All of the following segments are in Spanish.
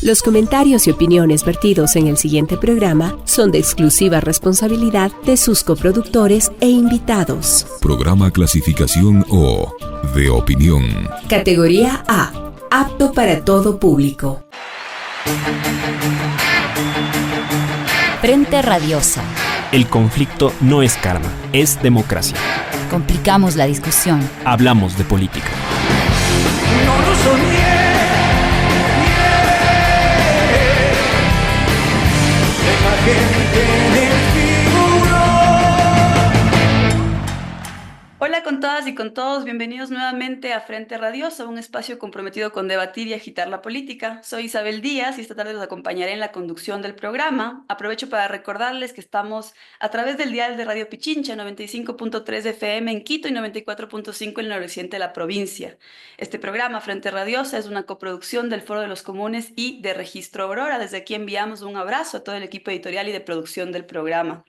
Los comentarios y opiniones vertidos en el siguiente programa son de exclusiva responsabilidad de sus coproductores e invitados. Programa clasificación O, de opinión. Categoría A, apto para todo público. Frente Radiosa. El conflicto no es karma, es democracia. Complicamos la discusión. Hablamos de política. No lo soñé. Hola con todas y con todos, bienvenidos nuevamente a Frente Radiosa, un espacio comprometido con debatir y agitar la política. Soy Isabel Díaz y esta tarde los acompañaré en la conducción del programa. Aprovecho para recordarles que estamos a través del dial de Radio Pichincha, 95.3 FM en Quito y 94.5 en el noroccidente de la provincia. Este programa, Frente Radiosa, es una coproducción del Foro de los Comunes y de Registro Aurora. Desde aquí enviamos un abrazo a todo el equipo editorial y de producción del programa.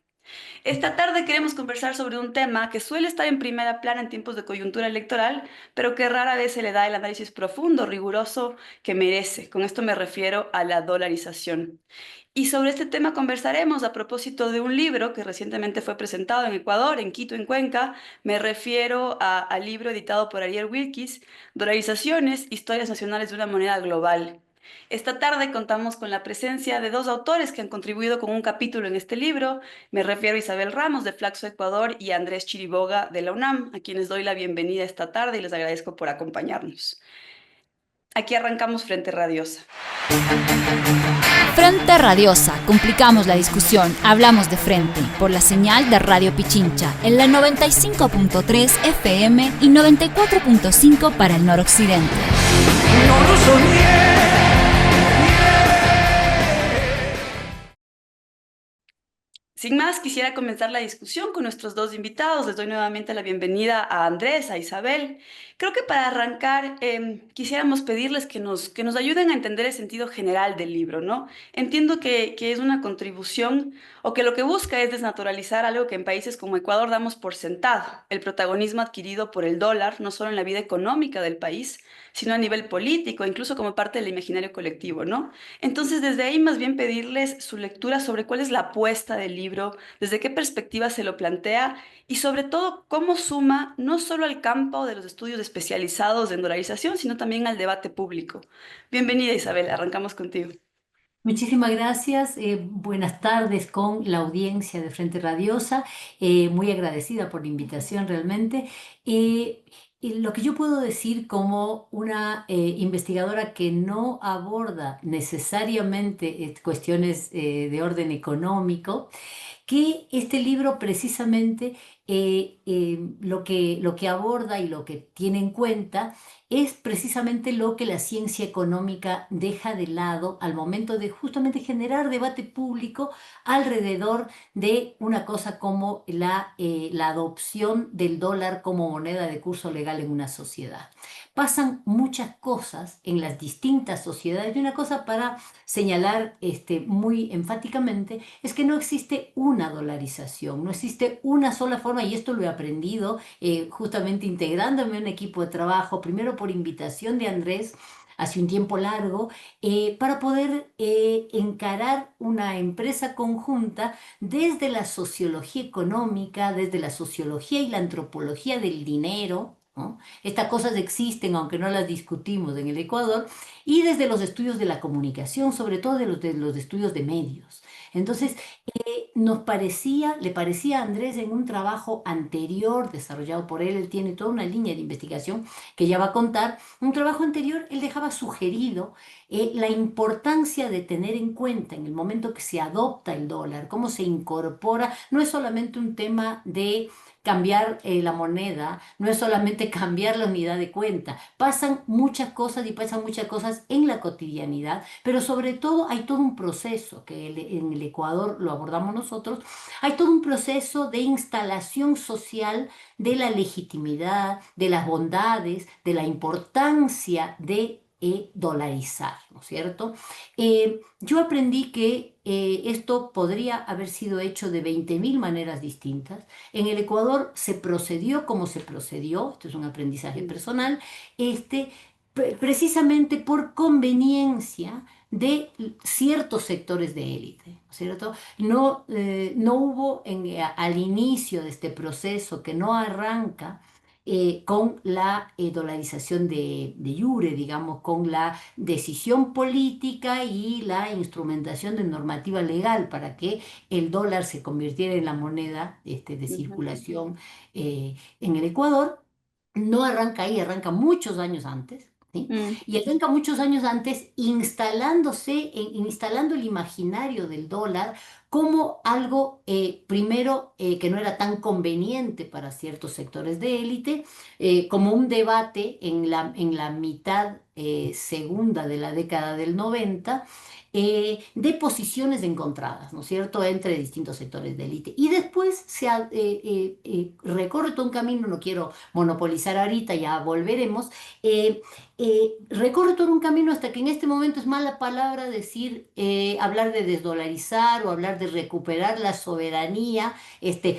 Esta tarde queremos conversar sobre un tema que suele estar en primera plana en tiempos de coyuntura electoral, pero que rara vez se le da el análisis profundo, riguroso que merece. Con esto me refiero a la dolarización. Y sobre este tema conversaremos a propósito de un libro que recientemente fue presentado en Ecuador, en Quito, en Cuenca. Me refiero al libro editado por Ariel Wilkis, Dolarizaciones, Historias Nacionales de una Moneda Global. Esta tarde contamos con la presencia de dos autores que han contribuido con un capítulo en este libro. Me refiero a Isabel Ramos de Flaxo Ecuador y a Andrés Chiriboga de la UNAM, a quienes doy la bienvenida esta tarde y les agradezco por acompañarnos. Aquí arrancamos Frente Radiosa. Frente Radiosa. Complicamos la discusión. Hablamos de frente. Por la señal de Radio Pichincha en la 95.3 FM y 94.5 para el noroccidente. No lo soñé. Sin más, quisiera comenzar la discusión con nuestros dos invitados. Les doy nuevamente la bienvenida a Andrés, a Isabel. Creo que para arrancar quisiéramos pedirles que nos ayuden a entender el sentido general del libro, ¿no? Entiendo que es una contribución o que lo que busca es desnaturalizar algo que en países como Ecuador damos por sentado, el protagonismo adquirido por el dólar, no solo en la vida económica del país, sino a nivel político, incluso como parte del imaginario colectivo, ¿no? Entonces, desde ahí más bien pedirles su lectura sobre cuál es la apuesta del libro, desde qué perspectiva se lo plantea y sobre todo cómo suma no solo al campo de los estudios especializados en dolarización, sino también al debate público. Bienvenida Isabel, arrancamos contigo. Muchísimas gracias. Buenas tardes con la audiencia de Frente Radiosa. Muy agradecida por la invitación realmente. Y lo que yo puedo decir como una investigadora que no aborda necesariamente cuestiones de orden económico, que este libro precisamente lo que aborda y lo que tiene en cuenta es precisamente lo que la ciencia económica deja de lado al momento de justamente generar debate público alrededor de una cosa como la adopción del dólar como moneda de curso legal en una sociedad. Pasan muchas cosas en las distintas sociedades y una cosa para señalar muy enfáticamente es que no existe una dolarización, no existe una sola forma, y esto lo he aprendido justamente integrándome en un equipo de trabajo, primero por invitación de Andrés hace un tiempo largo, para poder encarar una empresa conjunta desde la sociología económica, desde la sociología y la antropología del dinero, ¿no? Estas cosas existen, aunque no las discutimos en el Ecuador, y desde los estudios de la comunicación, sobre todo de los estudios de medios. Entonces, le parecía a Andrés en un trabajo anterior desarrollado por él tiene toda una línea de investigación que ya va a contar, un trabajo anterior, él dejaba sugerido la importancia de tener en cuenta en el momento que se adopta el dólar, cómo se incorpora, no es solamente un tema de cambiar la moneda, no es solamente cambiar la unidad de cuenta, pasan muchas cosas y pasan muchas cosas en la cotidianidad, pero sobre todo hay todo un proceso que en el Ecuador lo abordamos nosotros, hay todo un proceso de instalación social de la legitimidad, de las bondades, de la importancia de dolarizar, ¿no es cierto? Yo aprendí que esto podría haber sido hecho de 20.000 maneras distintas. En el Ecuador se procedió como se procedió, esto es un aprendizaje personal, precisamente por conveniencia de ciertos sectores de élite, ¿no es cierto? No, no hubo al inicio de este proceso que no arranca con la dolarización de jure, digamos, con la decisión política y la instrumentación de normativa legal para que el dólar se convirtiera en la moneda de Ujú, circulación en el Ecuador. No arranca ahí, arranca muchos años antes. ¿Sí? mm, Y arranca muchos años antes instalando el imaginario del dólar como algo, primero, que no era tan conveniente para ciertos sectores de élite, como un debate en la mitad segunda de la década del 90, de posiciones encontradas, ¿no es cierto?, entre distintos sectores de élite. Y después recorre todo un camino, no quiero monopolizar ahorita, ya volveremos, eh, recorre todo un camino hasta que en este momento es mala palabra decir, hablar de desdolarizar o hablar de recuperar la soberanía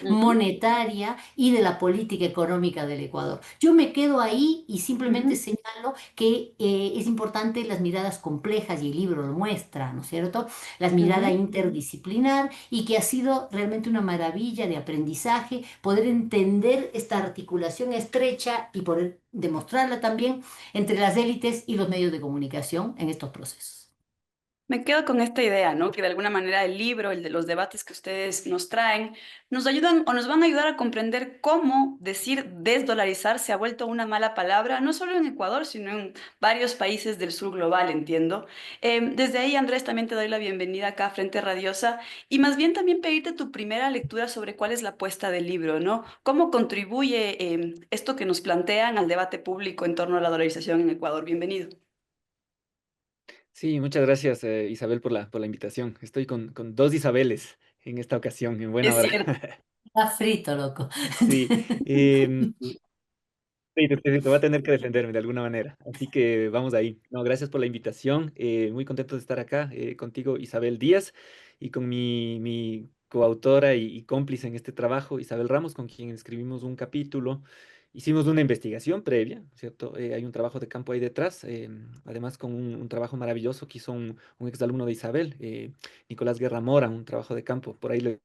ujú, monetaria y de la política económica del Ecuador. Yo me quedo ahí y simplemente ujú, señalo que es importante las miradas complejas y el libro lo muestra, ¿no es cierto? La mirada ujú. interdisciplinar y que ha sido realmente una maravilla de aprendizaje poder entender esta articulación estrecha y poder demostrarla también entre las élites y los medios de comunicación en estos procesos. Me quedo con esta idea, ¿no? Que de alguna manera el libro, el de los debates que ustedes nos traen, nos ayudan o nos van a ayudar a comprender cómo decir desdolarizar se ha vuelto una mala palabra, no solo en Ecuador, sino en varios países del sur global, entiendo. Desde ahí, Andrés, también te doy la bienvenida acá a Frente Radiosa y más bien también pedirte tu primera lectura sobre cuál es la apuesta del libro, ¿no? ¿Cómo contribuye esto que nos plantean al debate público en torno a la dolarización en Ecuador? Bienvenido. Sí, muchas gracias, Isabel, por la invitación. Estoy con dos Isabeles en esta ocasión, en buena Es hora. cierto. Está frito, loco. Sí, em, sí, te voy a tener que defenderme de alguna manera. Así que vamos ahí. No, gracias por la invitación. Muy contento de estar acá contigo, Isabel Díaz, y con mi coautora y cómplice en este trabajo, Isabel Ramos, con quien escribimos un capítulo. Hicimos una investigación previa, ¿cierto? Hay un trabajo de campo ahí detrás, además con un trabajo maravilloso que hizo un exalumno de Isabel, Nicolás Guerra Mora, un trabajo de campo. Por ahí les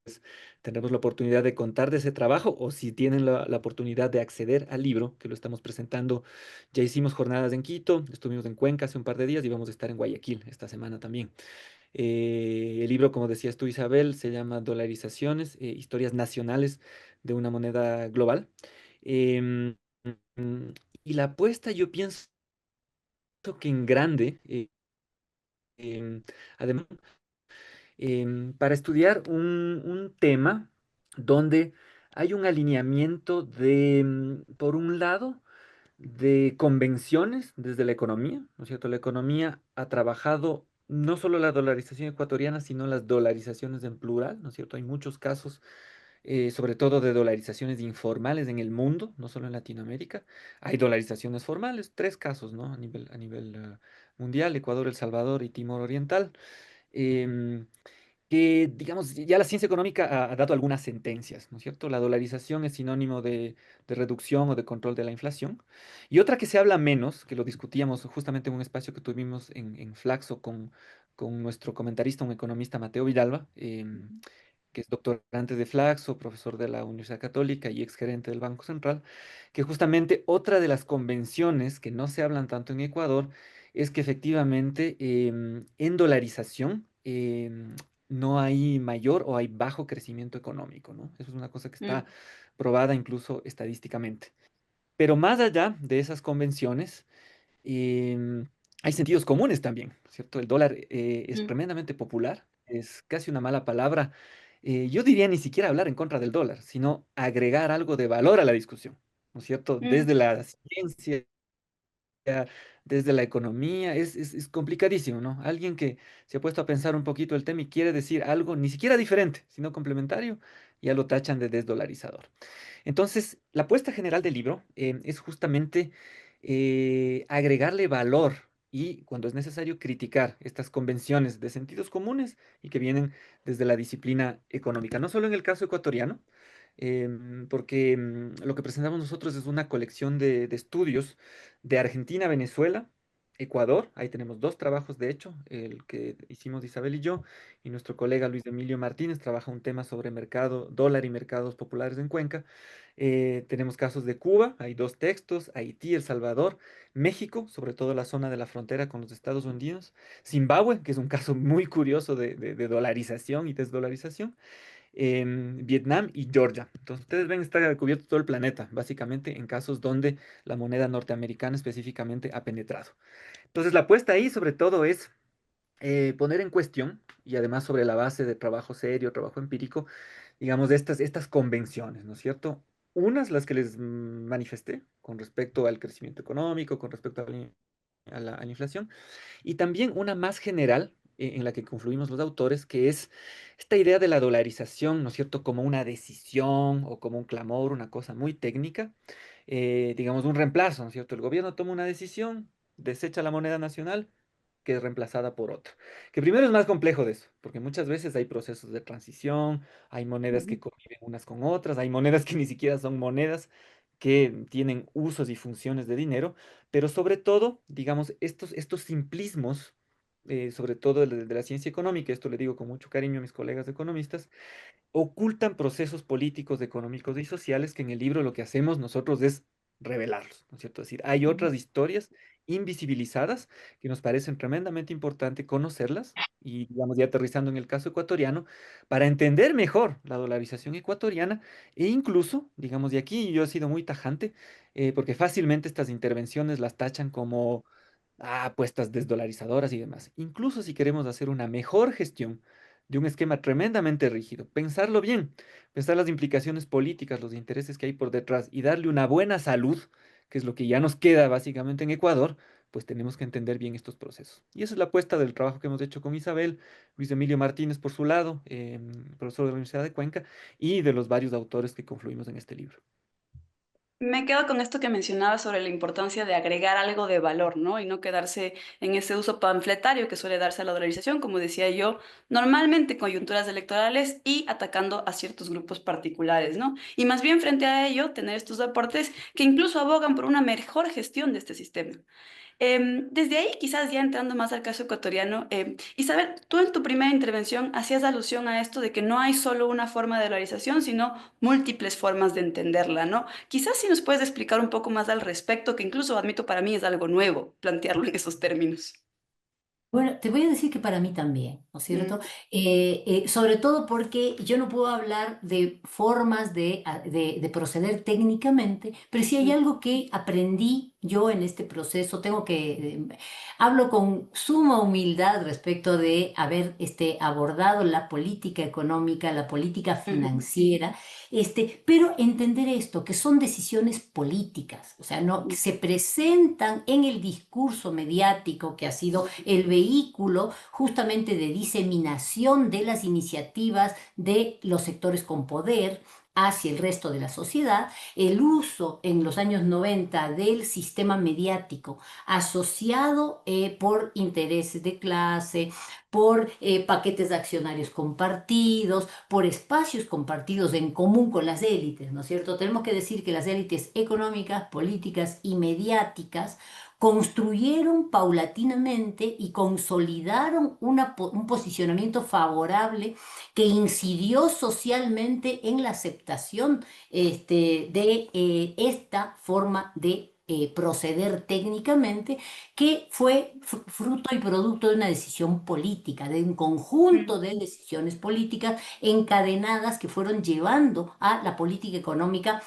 tendremos la oportunidad de contar de ese trabajo o si tienen la oportunidad de acceder al libro que lo estamos presentando. Ya hicimos jornadas en Quito, estuvimos en Cuenca hace un par de días y vamos a estar en Guayaquil esta semana también. El libro, como decías tú, Isabel, se llama Dolarizaciones, historias nacionales de una moneda global. Em, mm, y la apuesta, yo pienso que en grande, em, además, para estudiar un tema donde hay un alineamiento por un lado, de convenciones desde la economía, ¿no es cierto? La economía ha trabajado no solo la dolarización ecuatoriana, sino las dolarizaciones en plural, ¿no es cierto? Hay muchos casos, sobre todo de dolarizaciones informales en el mundo, no solo en Latinoamérica. Hay dolarizaciones formales, tres casos, ¿no? A nivel mundial, Ecuador, El Salvador y Timor Oriental. Em, que, digamos, ya la ciencia económica ha dado algunas sentencias, ¿no es cierto? La dolarización es sinónimo de reducción o de control de la inflación. Y otra que se habla menos, que lo discutíamos justamente en un espacio que tuvimos en Flaxo con nuestro comentarista, un economista, Mateo Vidalba, que es doctorante de Flaxo, profesor de la Universidad Católica y exgerente del Banco Central, que justamente otra de las convenciones que no se hablan tanto en Ecuador es que efectivamente en dolarización no hay mayor o hay bajo crecimiento económico, ¿no? Eso es una cosa que está Mm, probada incluso estadísticamente. Pero más allá de esas convenciones, em, hay sentidos comunes también, ¿cierto? El dólar es mm, tremendamente popular, es casi una mala palabra. Yo diría ni siquiera hablar en contra del dólar, sino agregar algo de valor a la discusión, ¿no es cierto? mm. Desde la ciencia, desde la economía, es complicadísimo, ¿no? Alguien que se ha puesto a pensar un poquito el tema y quiere decir algo ni siquiera diferente, sino complementario, ya lo tachan de desdolarizador. Entonces, la apuesta general del libro es justamente agregarle valor y, cuando es necesario, criticar estas convenciones de sentidos comunes y que vienen desde la disciplina económica, no solo en el caso ecuatoriano, porque lo que presentamos nosotros es una colección de estudios de Argentina, Venezuela. Ecuador, ahí tenemos dos trabajos, de hecho, el que hicimos Isabel y yo, y nuestro colega Luis Emilio Martínez trabaja un tema sobre mercado, dólar y mercados populares en Cuenca. Tenemos casos de Cuba, hay dos textos, Haití, El Salvador, México, sobre todo la zona de la frontera con los Estados Unidos, Zimbabue, que es un caso muy curioso de dolarización y desdolarización, Vietnam y Georgia. Entonces, ustedes ven, está cubierto todo el planeta, básicamente en casos donde la moneda norteamericana específicamente ha penetrado. Entonces, la apuesta ahí sobre todo es poner en cuestión, y además sobre la base de trabajo serio, trabajo empírico, digamos, de estas convenciones, ¿no es cierto? Unas, las que les manifesté con respecto al crecimiento económico, con respecto a la inflación, y también una más general en la que confluimos los autores, que es esta idea de la dolarización, ¿no es cierto?, como una decisión o como un clamor, una cosa muy técnica, digamos, un reemplazo, ¿no es cierto? El gobierno toma una decisión, desecha la moneda nacional, que es reemplazada por otra. Que primero es más complejo de eso, porque muchas veces hay procesos de transición, hay monedas que conviven unas con otras, hay monedas que ni siquiera son monedas, que tienen usos y funciones de dinero, pero sobre todo, digamos, estos simplismos, sobre todo de la ciencia económica, esto le digo con mucho cariño a mis colegas economistas, ocultan procesos políticos, económicos y sociales que en el libro lo que hacemos nosotros es revelarlos, ¿no es cierto? Es decir, hay otras historias invisibilizadas que nos parecen tremendamente importante conocerlas y, digamos, ya aterrizando en el caso ecuatoriano, para entender mejor la dolarización ecuatoriana e incluso, digamos, de aquí yo he sido muy tajante, porque fácilmente estas intervenciones las tachan como apuestas desdolarizadoras y demás. Incluso si queremos hacer una mejor gestión de un esquema tremendamente rígido, pensarlo bien, pensar las implicaciones políticas, los intereses que hay por detrás y darle una buena salud, que es lo que ya nos queda básicamente en Ecuador, pues tenemos que entender bien estos procesos. Y esa es la apuesta del trabajo que hemos hecho con Isabel, Luis Emilio Martínez por su lado, profesor de la Universidad de Cuenca, y de los varios autores que confluimos en este libro. Me quedo con esto que mencionaba sobre la importancia de agregar algo de valor, ¿no? Y no quedarse en ese uso panfletario que suele darse a la dolarización, como decía yo, normalmente en coyunturas electorales y atacando a ciertos grupos particulares, ¿no? Y más bien frente a ello, tener estos aportes que incluso abogan por una mejor gestión de este sistema. Desde ahí, quizás ya entrando más al caso ecuatoriano, Isabel, tú en tu primera intervención hacías alusión a esto de que no hay solo una forma de dolarización, sino múltiples formas de entenderla, ¿no? Quizás si nos puedes explicar un poco más al respecto, que incluso admito para mí es algo nuevo plantearlo en esos términos. Bueno, te voy a decir que para mí también, ¿no es cierto? Mm, Sobre todo porque yo no puedo hablar de formas de proceder técnicamente, pero si hay mm, algo que aprendí yo en este proceso, hablo con suma humildad respecto de haber abordado la política económica, la política ujú, financiera, pero entender esto, que son decisiones políticas, o sea, no, que se presentan en el discurso mediático que ha sido el vehículo justamente de diseminación de las iniciativas de los sectores con poder hacia el resto de la sociedad, el uso en los años 90 del sistema mediático asociado por intereses de clase, por paquetes de accionarios compartidos, por espacios compartidos en común con las élites, ¿no es cierto? Tenemos que decir que las élites económicas, políticas y mediáticas construyeron paulatinamente y consolidaron un posicionamiento favorable que incidió socialmente en la aceptación de esta forma de proceder técnicamente, que fue fruto y producto de una decisión política, de un conjunto mm. de decisiones políticas encadenadas que fueron llevando a la política económica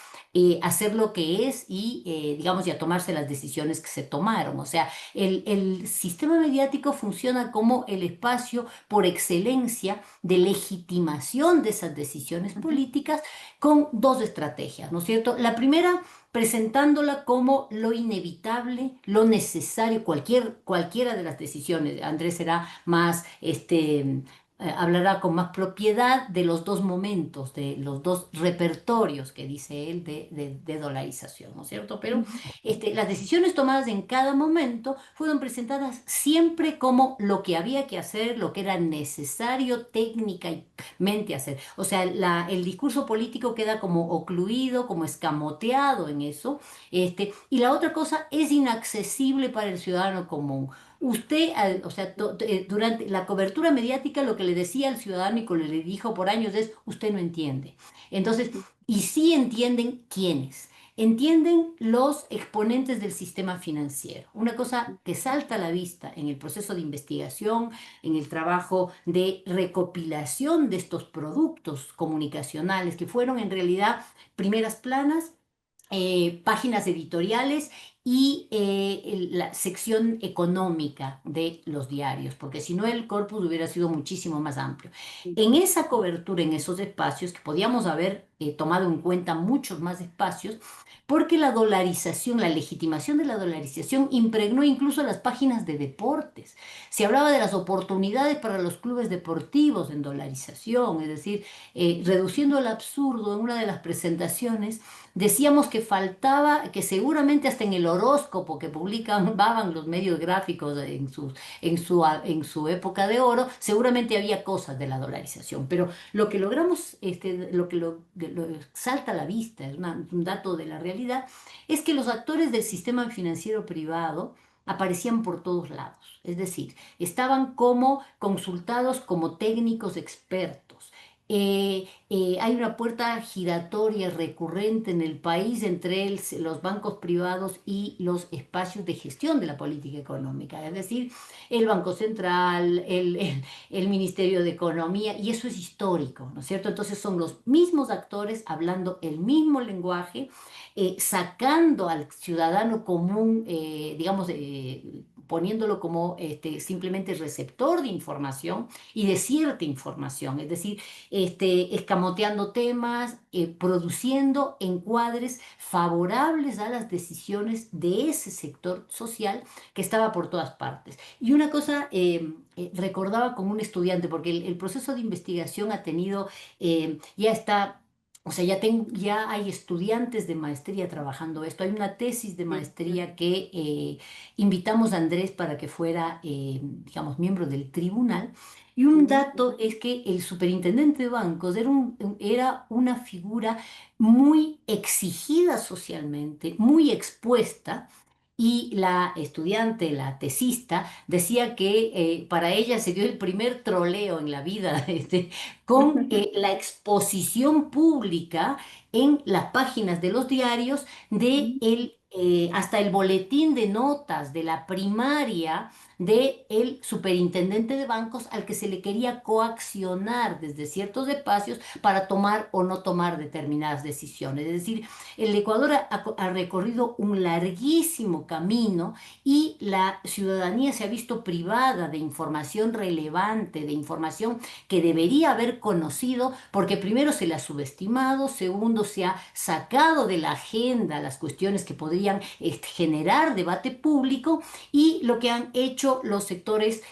a ser lo que es y, digamos, y a tomarse las decisiones que se tomaron. O sea, el sistema mediático funciona como el espacio por excelencia de legitimación de esas decisiones Ujú, políticas con dos estrategias, ¿no es cierto? La primera, presentándola como lo inevitable, lo necesario, cualquiera de las decisiones. Andrés será más hablará con más propiedad de los dos momentos, de los dos repertorios que dice él de dolarización, ¿no es cierto? Pero las decisiones tomadas en cada momento fueron presentadas siempre como lo que había que hacer, lo que era necesario técnicamente hacer. O sea, el discurso político queda como ocluido, como escamoteado en eso. Y la otra cosa es inaccesible para el ciudadano común. Usted, o sea, durante la cobertura mediática lo que le decía al ciudadano y que le dijo por años es, usted no entiende. Entonces, y sí entienden quiénes. Entienden los exponentes del sistema financiero. Una cosa que salta a la vista en el proceso de investigación, en el trabajo de recopilación de estos productos comunicacionales, que fueron en realidad primeras planas, páginas editoriales y la sección económica de los diarios, porque si no el corpus hubiera sido muchísimo más amplio. En esa cobertura, en esos espacios, que podíamos haber tomado en cuenta muchos más espacios, porque la dolarización, la legitimación de la dolarización impregnó incluso las páginas de deportes. Se hablaba de las oportunidades para los clubes deportivos en dolarización, es decir, reduciendo el absurdo en una de las presentaciones. Decíamos que faltaba, que seguramente hasta en el horóscopo que publicaban los medios gráficos en su época de oro, seguramente había cosas de la dolarización. Pero lo que logramos, lo que lo salta a la vista, es un dato de la realidad, es que los actores del sistema financiero privado aparecían por todos lados. Es decir, estaban como consultados como técnicos expertos. Hay una puerta giratoria recurrente en el país entre los bancos privados y los espacios de gestión de la política económica, es decir, el Banco Central, el Ministerio de Economía, y eso es histórico, ¿no es cierto? Entonces son los mismos actores hablando el mismo lenguaje, sacando al ciudadano común, digamos, poniéndolo como simplemente receptor de información y de cierta información, es decir, escamoteando temas, produciendo encuadres favorables a las decisiones de ese sector social que estaba por todas partes. Y una cosa recordaba con un estudiante, porque el proceso de investigación ha tenido, ya está. O sea, ya hay estudiantes de maestría trabajando esto. Hay una tesis de maestría que invitamos a Andrés para que fuera, digamos, miembro del tribunal. Y un dato es que el superintendente de bancos era una figura muy exigida socialmente, muy expuesta. Y la estudiante, la tesista, decía que para ella se dio el primer troleo en la vida con la exposición pública en las páginas de los diarios hasta el boletín de notas de la primaria del superintendente de bancos al que se le quería coaccionar desde ciertos espacios para tomar o no tomar determinadas decisiones. Es decir, el Ecuador ha recorrido un larguísimo camino y la ciudadanía se ha visto privada de información relevante, de información que debería haber conocido, porque primero se le ha subestimado, segundo se ha sacado de la agenda las cuestiones que podrían generar debate público, y lo que han hecho los sectores,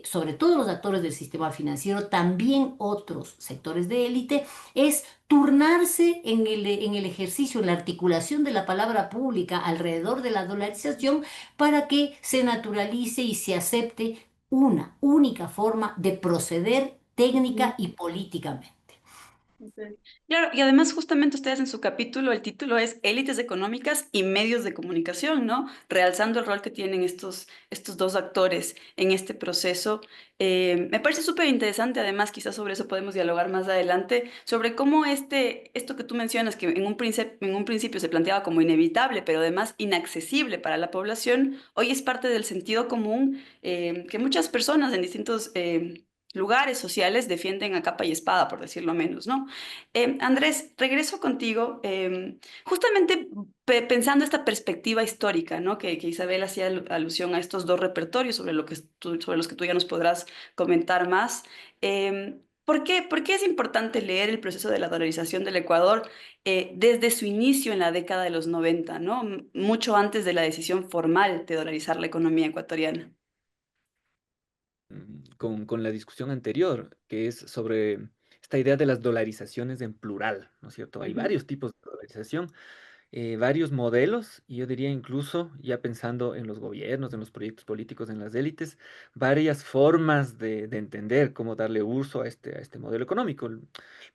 sobre todo los actores del sistema financiero, también otros sectores de élite, es turnarse en el ejercicio, en la articulación de la palabra pública alrededor de la dolarización para que se naturalice y se acepte una única forma de proceder técnica y políticamente. Ok. Claro, y además justamente ustedes en su capítulo, el título es Élites económicas y medios de comunicación, ¿no? Realzando el rol que tienen estos dos actores en este proceso. Me parece súper interesante, además, quizás sobre eso podemos dialogar más adelante, sobre cómo esto que tú mencionas, que en un principio se planteaba como inevitable, pero además inaccesible para la población, hoy es parte del sentido común que muchas personas en distintos lugares sociales defienden a capa y espada, por decirlo menos, ¿no? Andrés, regreso contigo, justamente pensando esta perspectiva histórica, ¿no? Que Isabel hacía alusión a estos dos repertorios sobre los que tú ya nos podrás comentar más. ¿Por qué es importante leer el proceso de la dolarización del Ecuador desde su inicio en la década de los 90, ¿no? Mucho antes de la decisión formal de dolarizar la economía ecuatoriana? con la discusión anterior, que es sobre esta idea de las dolarizaciones en plural, ¿no es cierto? Hay Ujú, varios tipos de dolarización, varios modelos, y yo diría incluso, ya pensando en los gobiernos, en los proyectos políticos, en las élites, varias formas de entender cómo darle uso a este modelo económico. El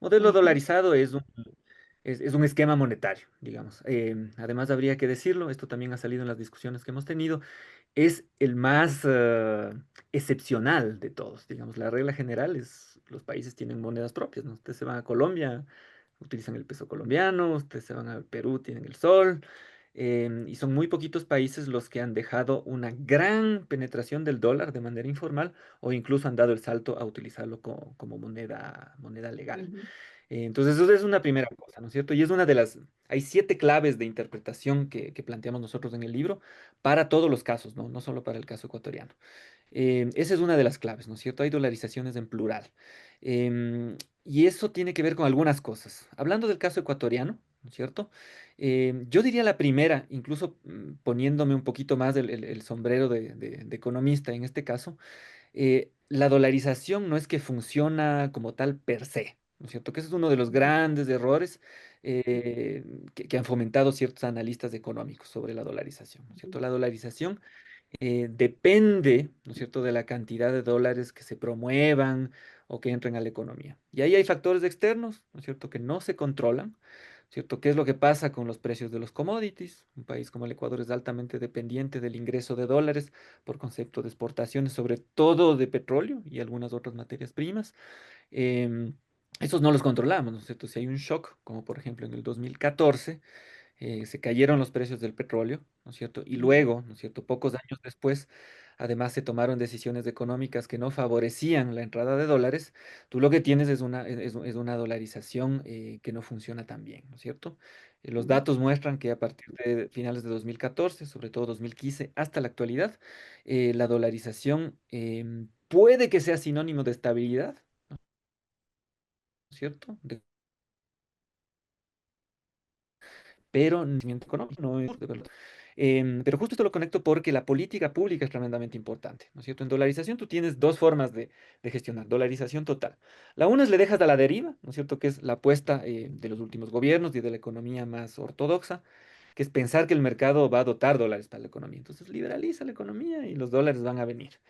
modelo ujú, dolarizado es un esquema monetario, digamos. Además, habría que decirlo, esto también ha salido en las discusiones que hemos tenido, es el más excepcional de todos. Digamos, la regla general es los países tienen monedas propias, ¿no? Ustedes se van a Colombia, utilizan el peso colombiano, ustedes se van a Perú, tienen el sol, y son muy poquitos países los que han dejado una gran penetración del dólar de manera informal o incluso han dado el salto a utilizarlo como moneda legal. ujú, Entonces, eso es una primera cosa, ¿no es cierto? Y es una de las, hay 7 claves de interpretación que planteamos nosotros en el libro para todos los casos, ¿no? No solo para el caso ecuatoriano. Esa es una de las claves, ¿no es cierto? Hay dolarizaciones en plural. Y eso tiene que ver con algunas cosas. Hablando del caso ecuatoriano, ¿no es cierto? Yo diría la primera, incluso poniéndome un poquito más el sombrero de economista en este caso, la dolarización no es que funciona como tal per se, ¿no es cierto? Que ese es uno de los grandes errores que han fomentado ciertos analistas económicos sobre la dolarización, ¿no es cierto? La dolarización depende, ¿no es cierto?, de la cantidad de dólares que se promuevan o que entren a la economía. Y ahí hay factores externos, ¿no es cierto?, que no se controlan, ¿cierto? ¿Qué es lo que pasa con los precios de los commodities? Un país como el Ecuador es altamente dependiente del ingreso de dólares por concepto de exportaciones, sobre todo de petróleo y algunas otras materias primas. Em, Esos no los controlamos, ¿no es cierto? Si hay un shock, como por ejemplo en el 2014, se cayeron los precios del petróleo, ¿no es cierto? Y ujú, luego, ¿no es cierto? Pocos años después, además se tomaron decisiones económicas que no favorecían la entrada de dólares. Tú lo que tienes es una dolarización que no funciona tan bien, ¿no es cierto? Los ujú, datos muestran que a partir de finales de 2014, sobre todo 2015, hasta la actualidad, la dolarización puede que sea sinónimo de estabilidad, ¿no es cierto? Pero no es crecimiento económico, no es de verdad. Pero justo esto lo conecto porque la política pública es tremendamente importante, ¿no es cierto? En dolarización tú tienes dos formas de gestionar, dolarización total. La una es le dejas a la deriva, ¿no es cierto? Que es la apuesta de los últimos gobiernos y de la economía más ortodoxa, que es pensar que el mercado va a dotar dólares para la economía. Entonces liberaliza la economía y los dólares van a venir.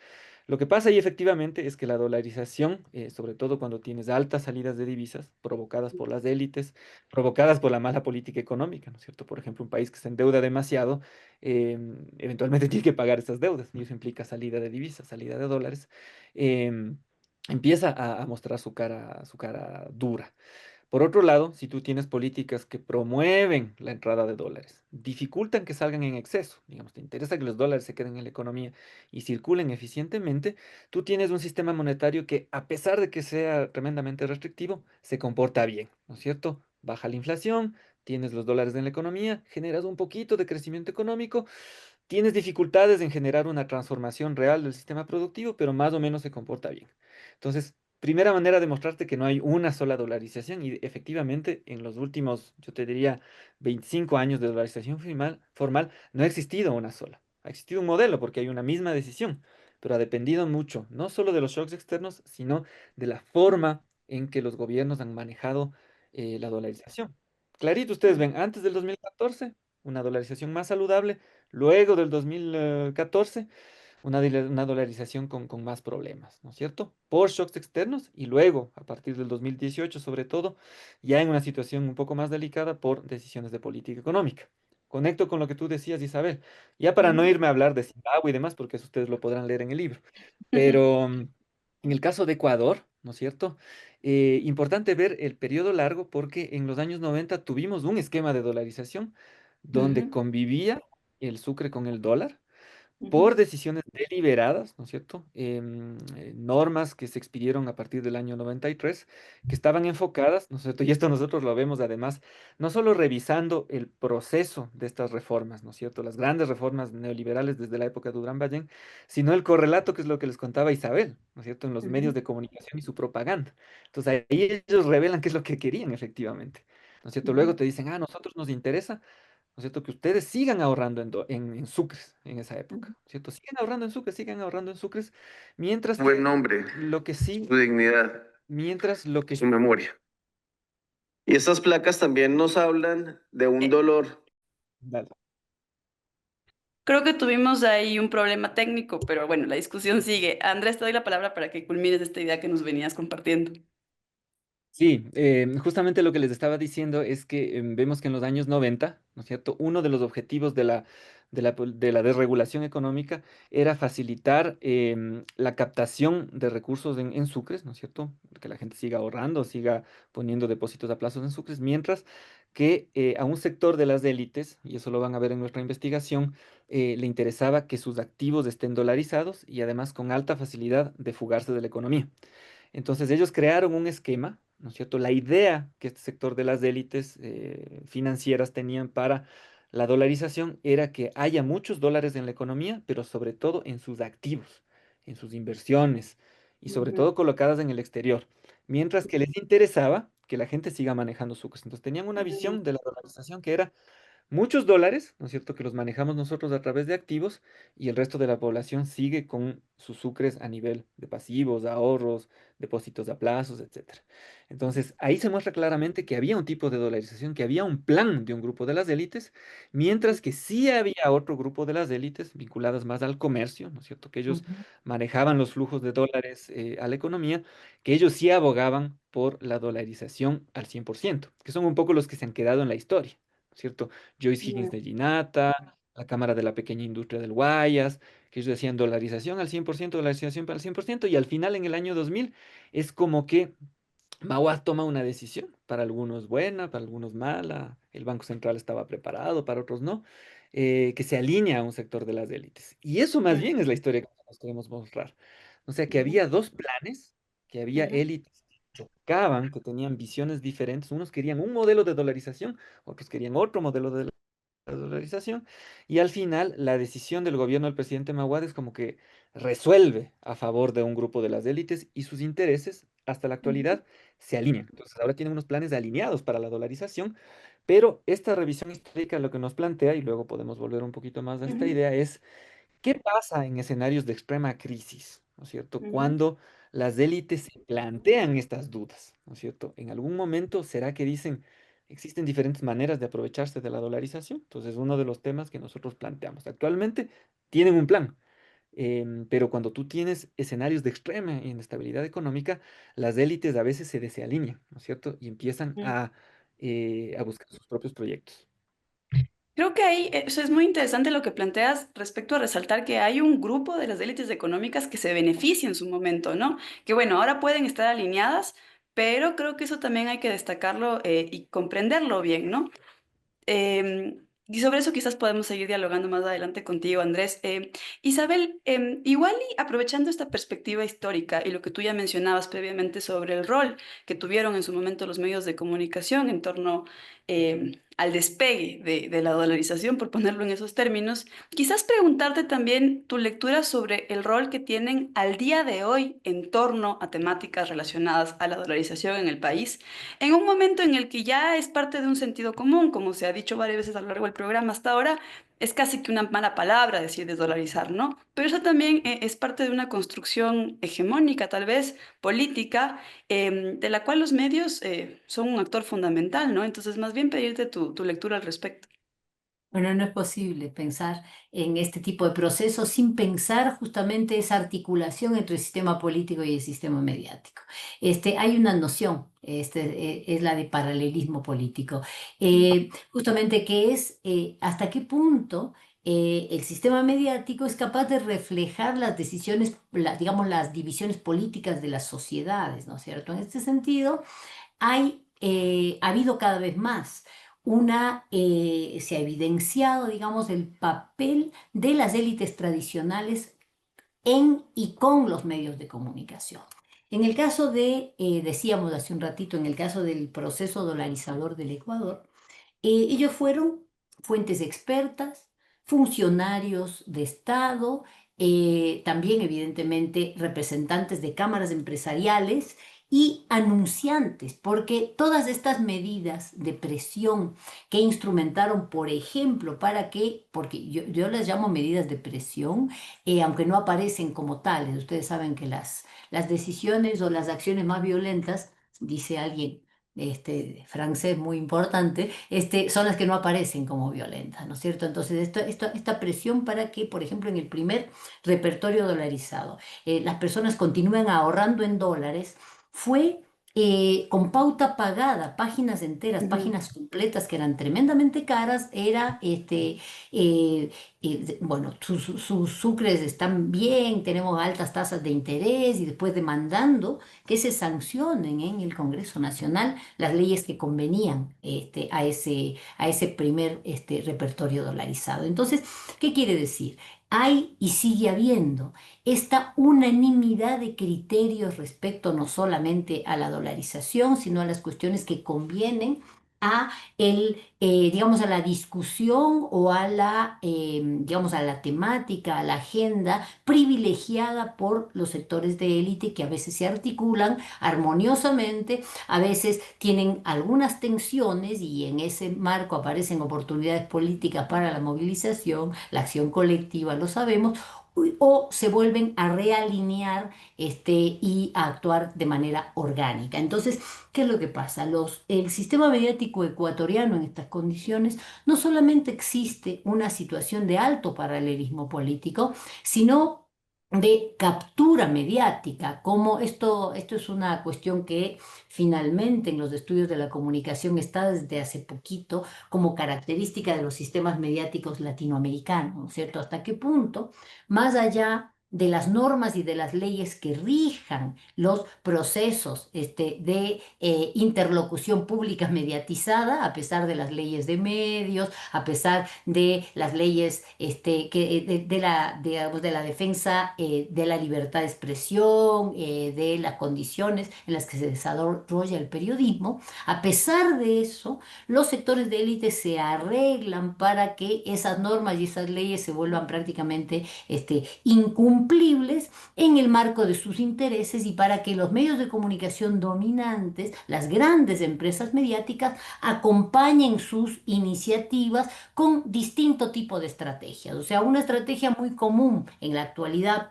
Lo que pasa ahí efectivamente es que la dolarización, sobre todo cuando tienes altas salidas de divisas provocadas por las élites, provocadas por la mala política económica, ¿no es cierto? Por ejemplo, un país que se endeuda demasiado, eventualmente tiene que pagar esas deudas, y eso implica salida de divisas, salida de dólares, em, empieza a mostrar su cara dura. Por otro lado, si tú tienes políticas que promueven la entrada de dólares, dificultan que salgan en exceso, digamos, te interesa que los dólares se queden en la economía y circulen eficientemente, tú tienes un sistema monetario que, a pesar de que sea tremendamente restrictivo, se comporta bien, ¿no es cierto? Baja la inflación, tienes los dólares en la economía, generas un poquito de crecimiento económico, tienes dificultades en generar una transformación real del sistema productivo, pero más o menos se comporta bien. Entonces, primera manera de mostrarte que no hay una sola dolarización y efectivamente en los últimos, yo te diría, 25 años de dolarización formal, no ha existido una sola. Ha existido un modelo porque hay una misma decisión, pero ha dependido mucho, no solo de los shocks externos, sino de la forma en que los gobiernos han manejado la dolarización. Clarito, ustedes ven, antes del 2014, una dolarización más saludable. Luego del 2014, una dolarización con más problemas, ¿no es cierto? Por shocks externos y luego, a partir del 2018 sobre todo, ya en una situación un poco más delicada por decisiones de política económica. Conecto con lo que tú decías, Isabel, ya para no ujú, irme a hablar de Zimbabue y demás, porque eso ustedes lo podrán leer en el libro. Pero en el caso de Ecuador, ¿no es cierto? Importante ver el periodo largo porque en los años 90 tuvimos un esquema de dolarización donde ujú, convivía el sucre con el dólar por ujú, decisiones deliberadas, ¿no es cierto? Normas que se expidieron a partir del año 93, que estaban enfocadas, ¿no es cierto? Y esto nosotros lo vemos además, no solo revisando el proceso de estas reformas, ¿no es cierto? Las grandes reformas neoliberales desde la época de Durán Ballén, sino el correlato, que es lo que les contaba Isabel, ¿no es cierto? En los medios ujú, de comunicación y su propaganda. Entonces ahí ellos revelan qué es lo que querían efectivamente, ¿no es cierto? Luego ujú, te dicen, a nosotros nos interesa. ¿no es cierto? Que ustedes sigan ahorrando en sucres en esa época, ¿cierto? Sigan ahorrando en sucres, sigan ahorrando en sucres, mientras Buen nombre, lo que sí, su dignidad, mientras lo que... su memoria. Y estas placas también nos hablan de un dolor. Dale. Creo que tuvimos ahí un problema técnico, pero bueno, la discusión sigue. Andrés, te doy la palabra para que culmines esta idea que nos venías compartiendo. Sí, justamente lo que les estaba diciendo es que vemos que en los años 90, ¿no es cierto? Uno de los objetivos de la desregulación económica era facilitar la captación de recursos en sucres, ¿no es cierto? Que la gente siga ahorrando, siga poniendo depósitos a plazos en sucres, mientras que a un sector de las élites, y eso lo van a ver en nuestra investigación, le interesaba que sus activos estén dolarizados y además con alta facilidad de fugarse de la economía. Entonces ellos crearon un esquema, ¿no es cierto? La idea que este sector de las élites financieras tenían para la dolarización era que haya muchos dólares en la economía, pero sobre todo en sus activos, en sus inversiones y sobre Ujú, todo colocadas en el exterior, mientras que les interesaba que la gente siga manejando su cosa. Entonces tenían una ujú, visión de la dolarización que era muchos dólares, ¿no es cierto?, que los manejamos nosotros a través de activos y el resto de la población sigue con sus sucres a nivel de pasivos, ahorros, depósitos a plazos, etcétera. Entonces, ahí se muestra claramente que había un tipo de dolarización, que había un plan de un grupo de las élites, mientras que sí había otro grupo de las élites vinculadas más al comercio, ¿no es cierto?, que ellos ujú, manejaban los flujos de dólares a la economía, que ellos sí abogaban por la dolarización al 100%, que son un poco los que se han quedado en la historia, ¿no es cierto? Joyce Higgins ujú, de Ginata, la Cámara de la Pequeña Industria del Guayas, que ellos decían dolarización al 100%, dolarización al 100%, y al final en el año 2000 es como que Mauad toma una decisión, para algunos buena, para algunos mala, el Banco Central estaba preparado, para otros no, que se alinea a un sector de las élites. Y eso más bien es la historia que nos queremos mostrar. O sea, que ujú, había dos planes, que había ujú, élites que chocaban, que tenían visiones diferentes, unos querían un modelo de dolarización, otros querían otro modelo de la dolarización, y al final la decisión del gobierno del presidente Maguad es como que resuelve a favor de un grupo de las élites y sus intereses hasta la ujú, actualidad se alinean. Entonces ahora tienen unos planes alineados para la dolarización, pero esta revisión histórica lo que nos plantea, y luego podemos volver un poquito más a esta ujú, idea, es ¿qué pasa en escenarios de extrema crisis? ¿No es cierto? ujú, Cuando las élites se plantean estas dudas, ¿no es cierto? En algún momento, ¿será que dicen, existen diferentes maneras de aprovecharse de la dolarización? Entonces, uno de los temas que nosotros planteamos. Actualmente tienen un plan, pero cuando tú tienes escenarios de extrema inestabilidad económica, las élites a veces se desalinean, ¿no es cierto? Y empiezan ujú, a buscar sus propios proyectos. Creo que ahí eso es muy interesante lo que planteas respecto a resaltar que hay un grupo de las élites económicas que se beneficia en su momento, ¿no? Que bueno, ahora pueden estar alineadas, pero creo que eso también hay que destacarlo y comprenderlo bien, ¿no? Y sobre eso quizás podemos seguir dialogando más adelante contigo, Andrés. Isabel, igual y aprovechando esta perspectiva histórica y lo que tú ya mencionabas previamente sobre el rol que tuvieron en su momento los medios de comunicación en torno al despegue de la dolarización, por ponerlo en esos términos, quizás preguntarte también tu lectura sobre el rol que tienen al día de hoy en torno a temáticas relacionadas a la dolarización en el país en un momento en el que ya es parte de un sentido común, como se ha dicho varias veces a lo largo del programa hasta ahora, es casi que una mala palabra decir desdolarizar, ¿no? Pero eso también es parte de una construcción hegemónica, tal vez política, de la cual los medios son un actor fundamental, ¿no? Entonces, más bien pedirte tu lectura al respecto. Bueno, no es posible pensar en este tipo de procesos sin pensar justamente esa articulación entre el sistema político y el sistema mediático. Hay una noción, es la de paralelismo político, justamente que es hasta qué punto el sistema mediático es capaz de reflejar las decisiones, digamos, las divisiones políticas de las sociedades, ¿no es cierto? En este sentido, ha habido cada vez más se ha evidenciado, digamos, el papel de las élites tradicionales en y con los medios de comunicación. En el caso decíamos hace un ratito, en el caso del proceso dolarizador del Ecuador, ellos fueron fuentes expertas, funcionarios de Estado, también evidentemente representantes de cámaras empresariales y anunciantes, porque todas estas medidas de presión que instrumentaron, por ejemplo, porque yo las llamo medidas de presión, aunque no aparecen como tales. Ustedes saben que las decisiones o las acciones más violentas, dice alguien francés muy importante, son las que no aparecen como violentas, ¿no es cierto? Entonces, esta presión para que, por ejemplo, en el primer repertorio dolarizado, las personas continúen ahorrando en dólares, fue con pauta pagada, páginas enteras, páginas completas que eran tremendamente caras, bueno, sus sucres están bien, tenemos altas tasas de interés y después demandando que se sancionen en el Congreso Nacional las leyes que convenían a ese primer repertorio dolarizado. Entonces, ¿qué quiere decir? Hay y sigue habiendo esta unanimidad de criterios respecto no solamente a la dolarización, sino a las cuestiones que convienen digamos, a la discusión o digamos, a la temática, a la agenda privilegiada por los sectores de élite que a veces se articulan armoniosamente, a veces tienen algunas tensiones y en ese marco aparecen oportunidades políticas para la movilización, la acción colectiva, lo sabemos, o se vuelven a realinear y a actuar de manera orgánica. Entonces, ¿qué es lo que pasa? El sistema mediático ecuatoriano en estas condiciones no solamente existe una situación de alto paralelismo político, sino de captura mediática, como esto es una cuestión que finalmente en los estudios de la comunicación está desde hace poquito como característica de los sistemas mediáticos latinoamericanos, ¿no es cierto? ¿Hasta qué punto, más allá de las normas y de las leyes que rijan los procesos de interlocución pública mediatizada, a pesar de las leyes de medios, a pesar de las leyes digamos, de la defensa de la libertad de expresión, de las condiciones en las que se desarrolla el periodismo, a pesar de eso, los sectores de élite se arreglan para que esas normas y esas leyes se vuelvan prácticamente incumplibles en el marco de sus intereses y para que los medios de comunicación dominantes, las grandes empresas mediáticas, acompañen sus iniciativas con distinto tipo de estrategias. O sea, una estrategia muy común en la actualidad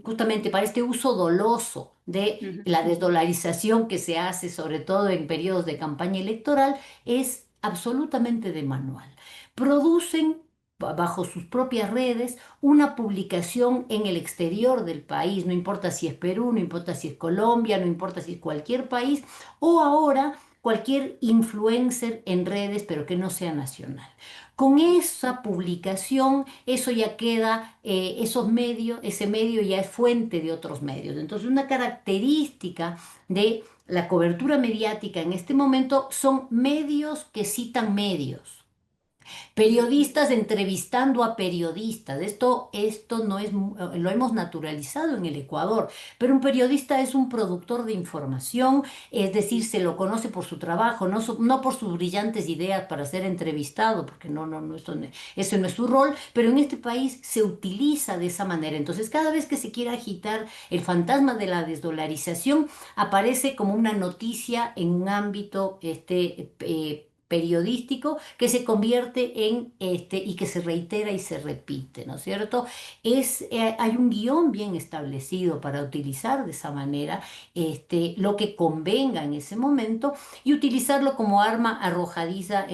justamente para este uso doloso de la desdolarización que se hace sobre todo en periodos de campaña electoral es absolutamente de manual. Producen bajo sus propias redes una publicación en el exterior del país, no importa si es Perú, no importa si es Colombia, no importa si es cualquier país, o ahora cualquier influencer en redes, pero que no sea nacional. Con esa publicación, eso ya queda, ese medio ya es fuente de otros medios. Entonces, una característica de la cobertura mediática en este momento son medios que citan medios. Periodistas entrevistando a periodistas. Esto no es, lo hemos naturalizado en el Ecuador, pero un periodista es un productor de información, es decir, se lo conoce por su trabajo, no por sus brillantes ideas para ser entrevistado, porque ese no es su rol, pero en este país se utiliza de esa manera. Entonces, cada vez que se quiere agitar el fantasma de la desdolarización, aparece como una noticia en un ámbito periodístico que se convierte y que se reitera y se repite, ¿no es cierto? Hay un guión bien establecido para utilizar de esa manera lo que convenga en ese momento y utilizarlo como arma arrojadiza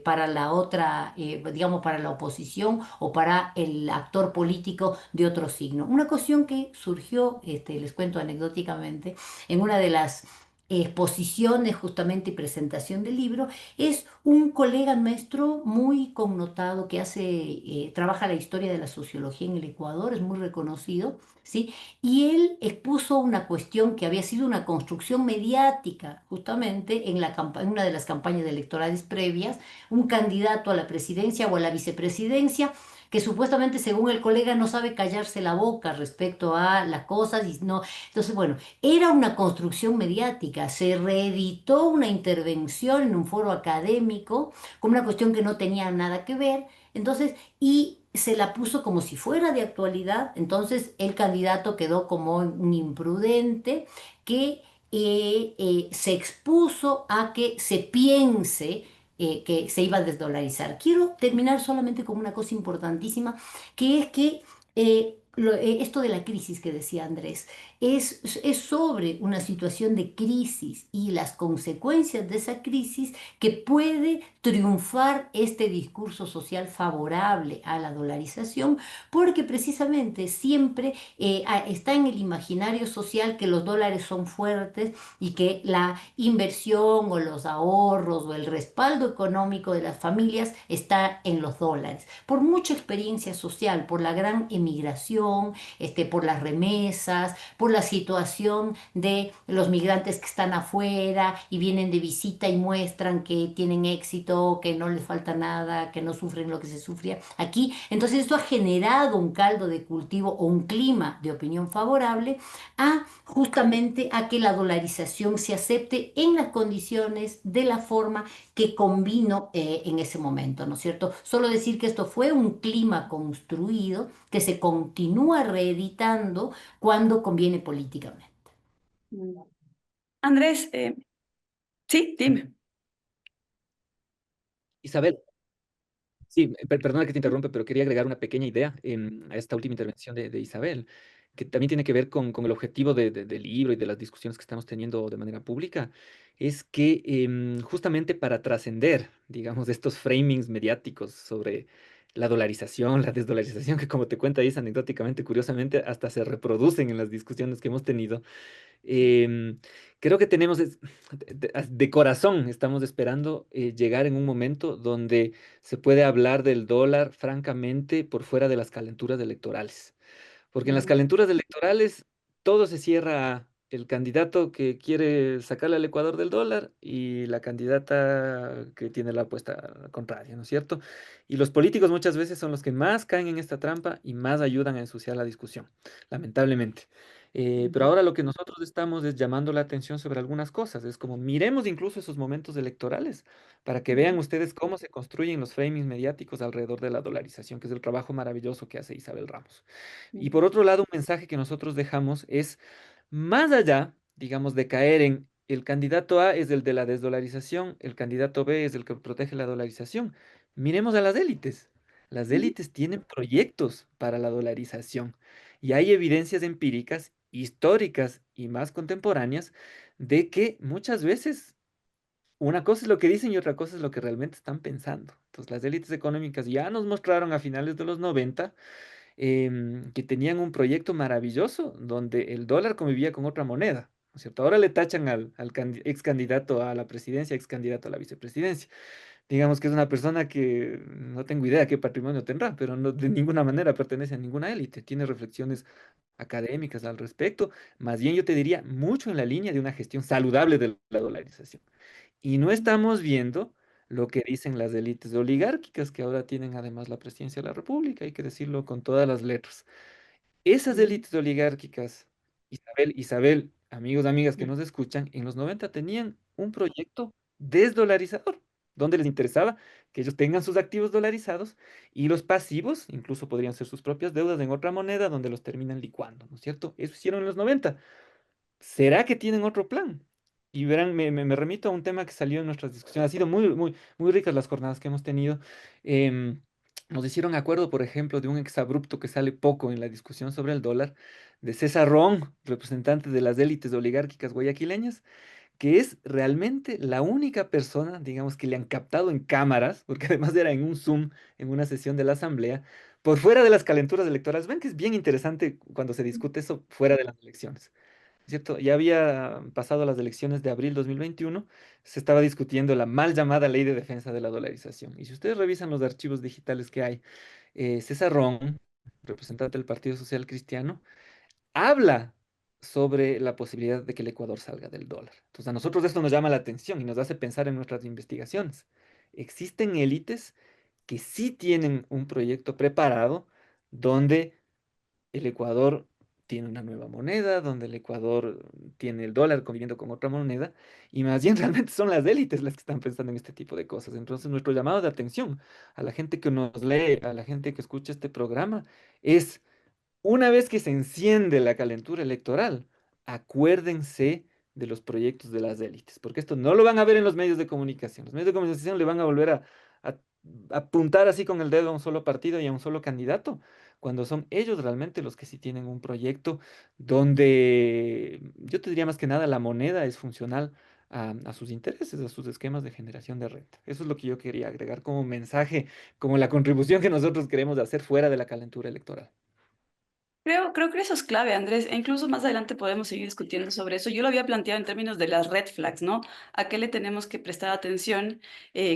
para la otra, digamos, para la oposición o para el actor político de otro signo. Una cuestión que surgió, les cuento anecdóticamente, en una de las exposiciones justamente y presentación del libro, es un colega nuestro muy connotado que trabaja la historia de la sociología en el Ecuador, es muy reconocido, ¿sí? Y él expuso una cuestión que había sido una construcción mediática justamente en una de las campañas electorales previas, un candidato a la presidencia o a la vicepresidencia que supuestamente, según el colega, no sabe callarse la boca respecto a las cosas y no. Entonces, bueno, era una construcción mediática, se reeditó una intervención en un foro académico con una cuestión que no tenía nada que ver, entonces, y se la puso como si fuera de actualidad, entonces el candidato quedó como un imprudente que se expuso a que se piense que se iba a desdolarizar. Quiero terminar solamente con una cosa importantísima, que es que esto de la crisis que decía Andrés, es sobre una situación de crisis y las consecuencias de esa crisis que puede triunfar este discurso social favorable a la dolarización, porque precisamente siempre está en el imaginario social que los dólares son fuertes y que la inversión o los ahorros o el respaldo económico de las familias está en los dólares. Por mucha experiencia social, por la gran emigración, por las remesas, por la situación de los migrantes que están afuera y vienen de visita y muestran que tienen éxito, que no les falta nada, que no sufren lo que se sufría aquí. Entonces esto ha generado un caldo de cultivo o un clima de opinión favorable a justamente a que la dolarización se acepte en las condiciones de la forma que convino en ese momento, ¿no es cierto? Solo decir que esto fue un clima construido que se continúa reeditando cuando conviene políticamente. Mm. Andrés, sí, dime. Isabel, sí, perdona que te interrumpa, pero quería agregar una pequeña idea a esta última intervención de Isabel, que también tiene que ver con el objetivo del libro y de las discusiones que estamos teniendo de manera pública, es que justamente para trascender, digamos, de estos framings mediáticos sobre la dolarización, la desdolarización, que como te cuenta Isa, anecdóticamente, curiosamente, hasta se reproducen en las discusiones que hemos tenido. Em, Creo que tenemos, de corazón, estamos esperando llegar en un momento donde se puede hablar del dólar francamente por fuera de las calenturas electorales. Porque en las Mm, calenturas electorales todo se cierra a el candidato que quiere sacarle al Ecuador del dólar y la candidata que tiene la apuesta contraria, ¿no es cierto? Y los políticos muchas veces son los que más caen en esta trampa y más ayudan a ensuciar la discusión, lamentablemente. Pero ujú, ahora lo que nosotros estamos es llamando la atención sobre algunas cosas. Es como miremos incluso esos momentos electorales para que vean ujú, ustedes cómo se construyen los framings mediáticos alrededor de la dolarización, que es el trabajo maravilloso que hace Isabel Ramos. Y por ujú, otro lado, un mensaje que nosotros dejamos es, más allá, digamos, de caer en el candidato A es el de la desdolarización, el candidato B es el que protege la dolarización. Miremos a las élites. Las ujú, élites tienen proyectos para la dolarización y hay evidencias empíricas, históricas y más contemporáneas de que muchas veces una cosa es lo que dicen y otra cosa es lo que realmente están pensando. Entonces, las élites económicas ya nos mostraron a finales de los 90 que tenían un proyecto maravilloso donde el dólar convivía con otra moneda, ¿no es cierto? Ahora le tachan al ex candidato a la presidencia, ex candidato a la vicepresidencia. Digamos que es una persona que no tengo idea qué patrimonio tendrá, pero de ninguna manera pertenece a ninguna élite. Tiene reflexiones académicas al respecto. Más bien yo te diría mucho en la línea de una gestión saludable de la dolarización. Y no estamos viendo lo que dicen las élites oligárquicas que ahora tienen además la presidencia de la República, hay que decirlo con todas las letras. Esas ujú, élites oligárquicas, Isabel, amigos, amigas que ujú, nos escuchan, en los 90 tenían un proyecto desdolarizador, donde les interesaba que ellos tengan sus activos dolarizados y los pasivos, incluso podrían ser sus propias deudas en otra moneda, donde los terminan licuando, ¿no es cierto? Eso hicieron en los 90. ¿Será que tienen otro plan? Y verán, me remito a un tema que salió en nuestras discusiones. Ha sido muy ricas las jornadas que hemos tenido. Em, Nos hicieron acuerdo, por ejemplo, de un exabrupto que sale poco en la discusión sobre el dólar, de César Ron, representante de las élites oligárquicas guayaquileñas, que es realmente la única persona, digamos, que le han captado en cámaras, porque además era en un Zoom, en una sesión de la Asamblea, por fuera de las calenturas electorales. Ven que es bien interesante cuando se discute eso fuera de las elecciones. ¿Cierto? Ya había pasado las elecciones de abril 2021, se estaba discutiendo la mal llamada Ley de Defensa de la Dolarización. Y si ustedes revisan los archivos digitales que hay, César Ron, representante del Partido Social Cristiano, habla sobre la posibilidad de que el Ecuador salga del dólar. Entonces, a nosotros esto nos llama la atención y nos hace pensar en nuestras investigaciones. Existen élites que sí tienen un proyecto preparado donde el Ecuador tiene una nueva moneda, donde el Ecuador tiene el dólar conviviendo con otra moneda, y más bien realmente son las élites las que están pensando en este tipo de cosas. Entonces, nuestro llamado de atención a la gente que nos lee, a la gente que escucha este programa, es una vez que se enciende la calentura electoral, acuérdense de los proyectos de las élites, porque esto no lo van a ver en los medios de comunicación. Los medios de comunicación le van a volver a apuntar así con el dedo a un solo partido y a un solo candidato, cuando son ellos realmente los que sí tienen un proyecto donde yo te diría más que nada la moneda es funcional a sus intereses, a sus esquemas de generación de renta. Eso es lo que yo quería agregar como mensaje, como la contribución que nosotros queremos hacer fuera de la calentura electoral. Creo que eso es clave, Andrés, e incluso más adelante podemos seguir discutiendo sobre eso. Yo lo había planteado en términos de las red flags, ¿no? ¿A qué le tenemos que prestar atención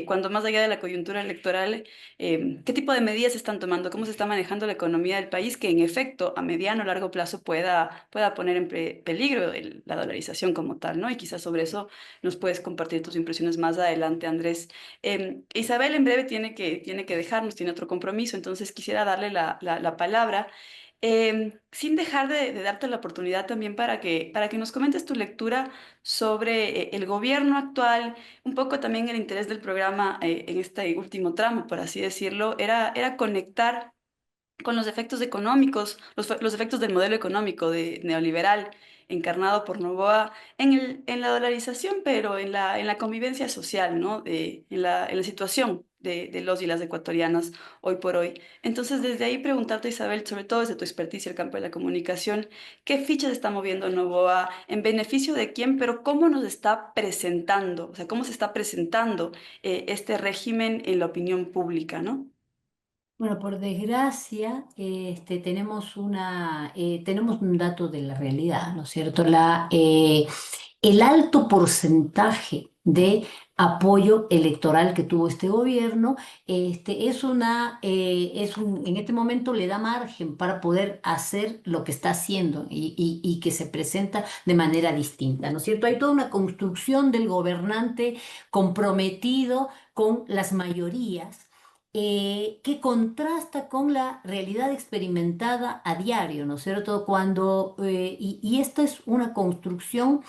cuando más allá de la coyuntura electoral, qué tipo de medidas se están tomando, cómo se está manejando la economía del país, que en efecto a mediano o largo plazo pueda poner en peligro la dolarización como tal, ¿no? Y quizás sobre eso nos puedes compartir tus impresiones más adelante, Andrés. Isabel en breve tiene que dejarnos, tiene otro compromiso, entonces quisiera darle la palabra. Sin dejar de darte la oportunidad también para que nos comentes tu lectura sobre el gobierno actual, un poco también el interés del programa en este último tramo, por así decirlo, era conectar con los efectos económicos, los efectos del modelo económico neoliberal encarnado por Noboa en la dolarización, pero en la convivencia social, ¿no? En la situación de los y las ecuatorianas hoy por hoy. Entonces, desde ahí preguntarte, Isabel, sobre todo desde tu experticia, el campo de la comunicación, ¿qué fichas está moviendo Noboa? ¿En beneficio de quién? Pero ¿cómo nos está presentando? O sea, ¿cómo se está presentando este régimen en la opinión pública, ¿no? Bueno, por desgracia, tenemos un dato de la realidad, ¿no es cierto? El alto porcentaje de apoyo electoral que tuvo este gobierno, en este momento le da margen para poder hacer lo que está haciendo y que se presenta de manera distinta, ¿no es cierto? Hay toda una construcción del gobernante comprometido con las mayorías que contrasta con la realidad experimentada a diario, ¿no es cierto? Y esta es una construcción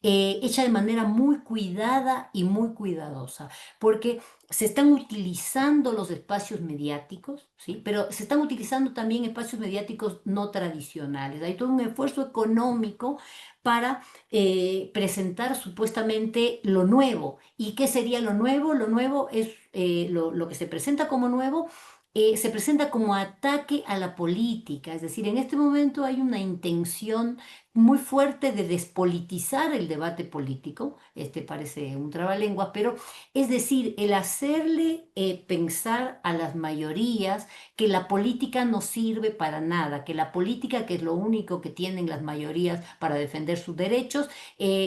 hecha de manera muy cuidada y muy cuidadosa, porque se están utilizando los espacios mediáticos, ¿sí? Pero se están utilizando también espacios mediáticos no tradicionales. Hay todo un esfuerzo económico para presentar supuestamente lo nuevo. ¿Y qué sería lo nuevo? Lo nuevo es lo que se presenta como nuevo. Se presenta como ataque a la política, es decir, en este momento hay una intención muy fuerte de despolitizar el debate político, este parece un trabalenguas, pero es decir, el hacerle pensar a las mayorías que la política no sirve para nada, que la política, que es lo único que tienen las mayorías para defender sus derechos,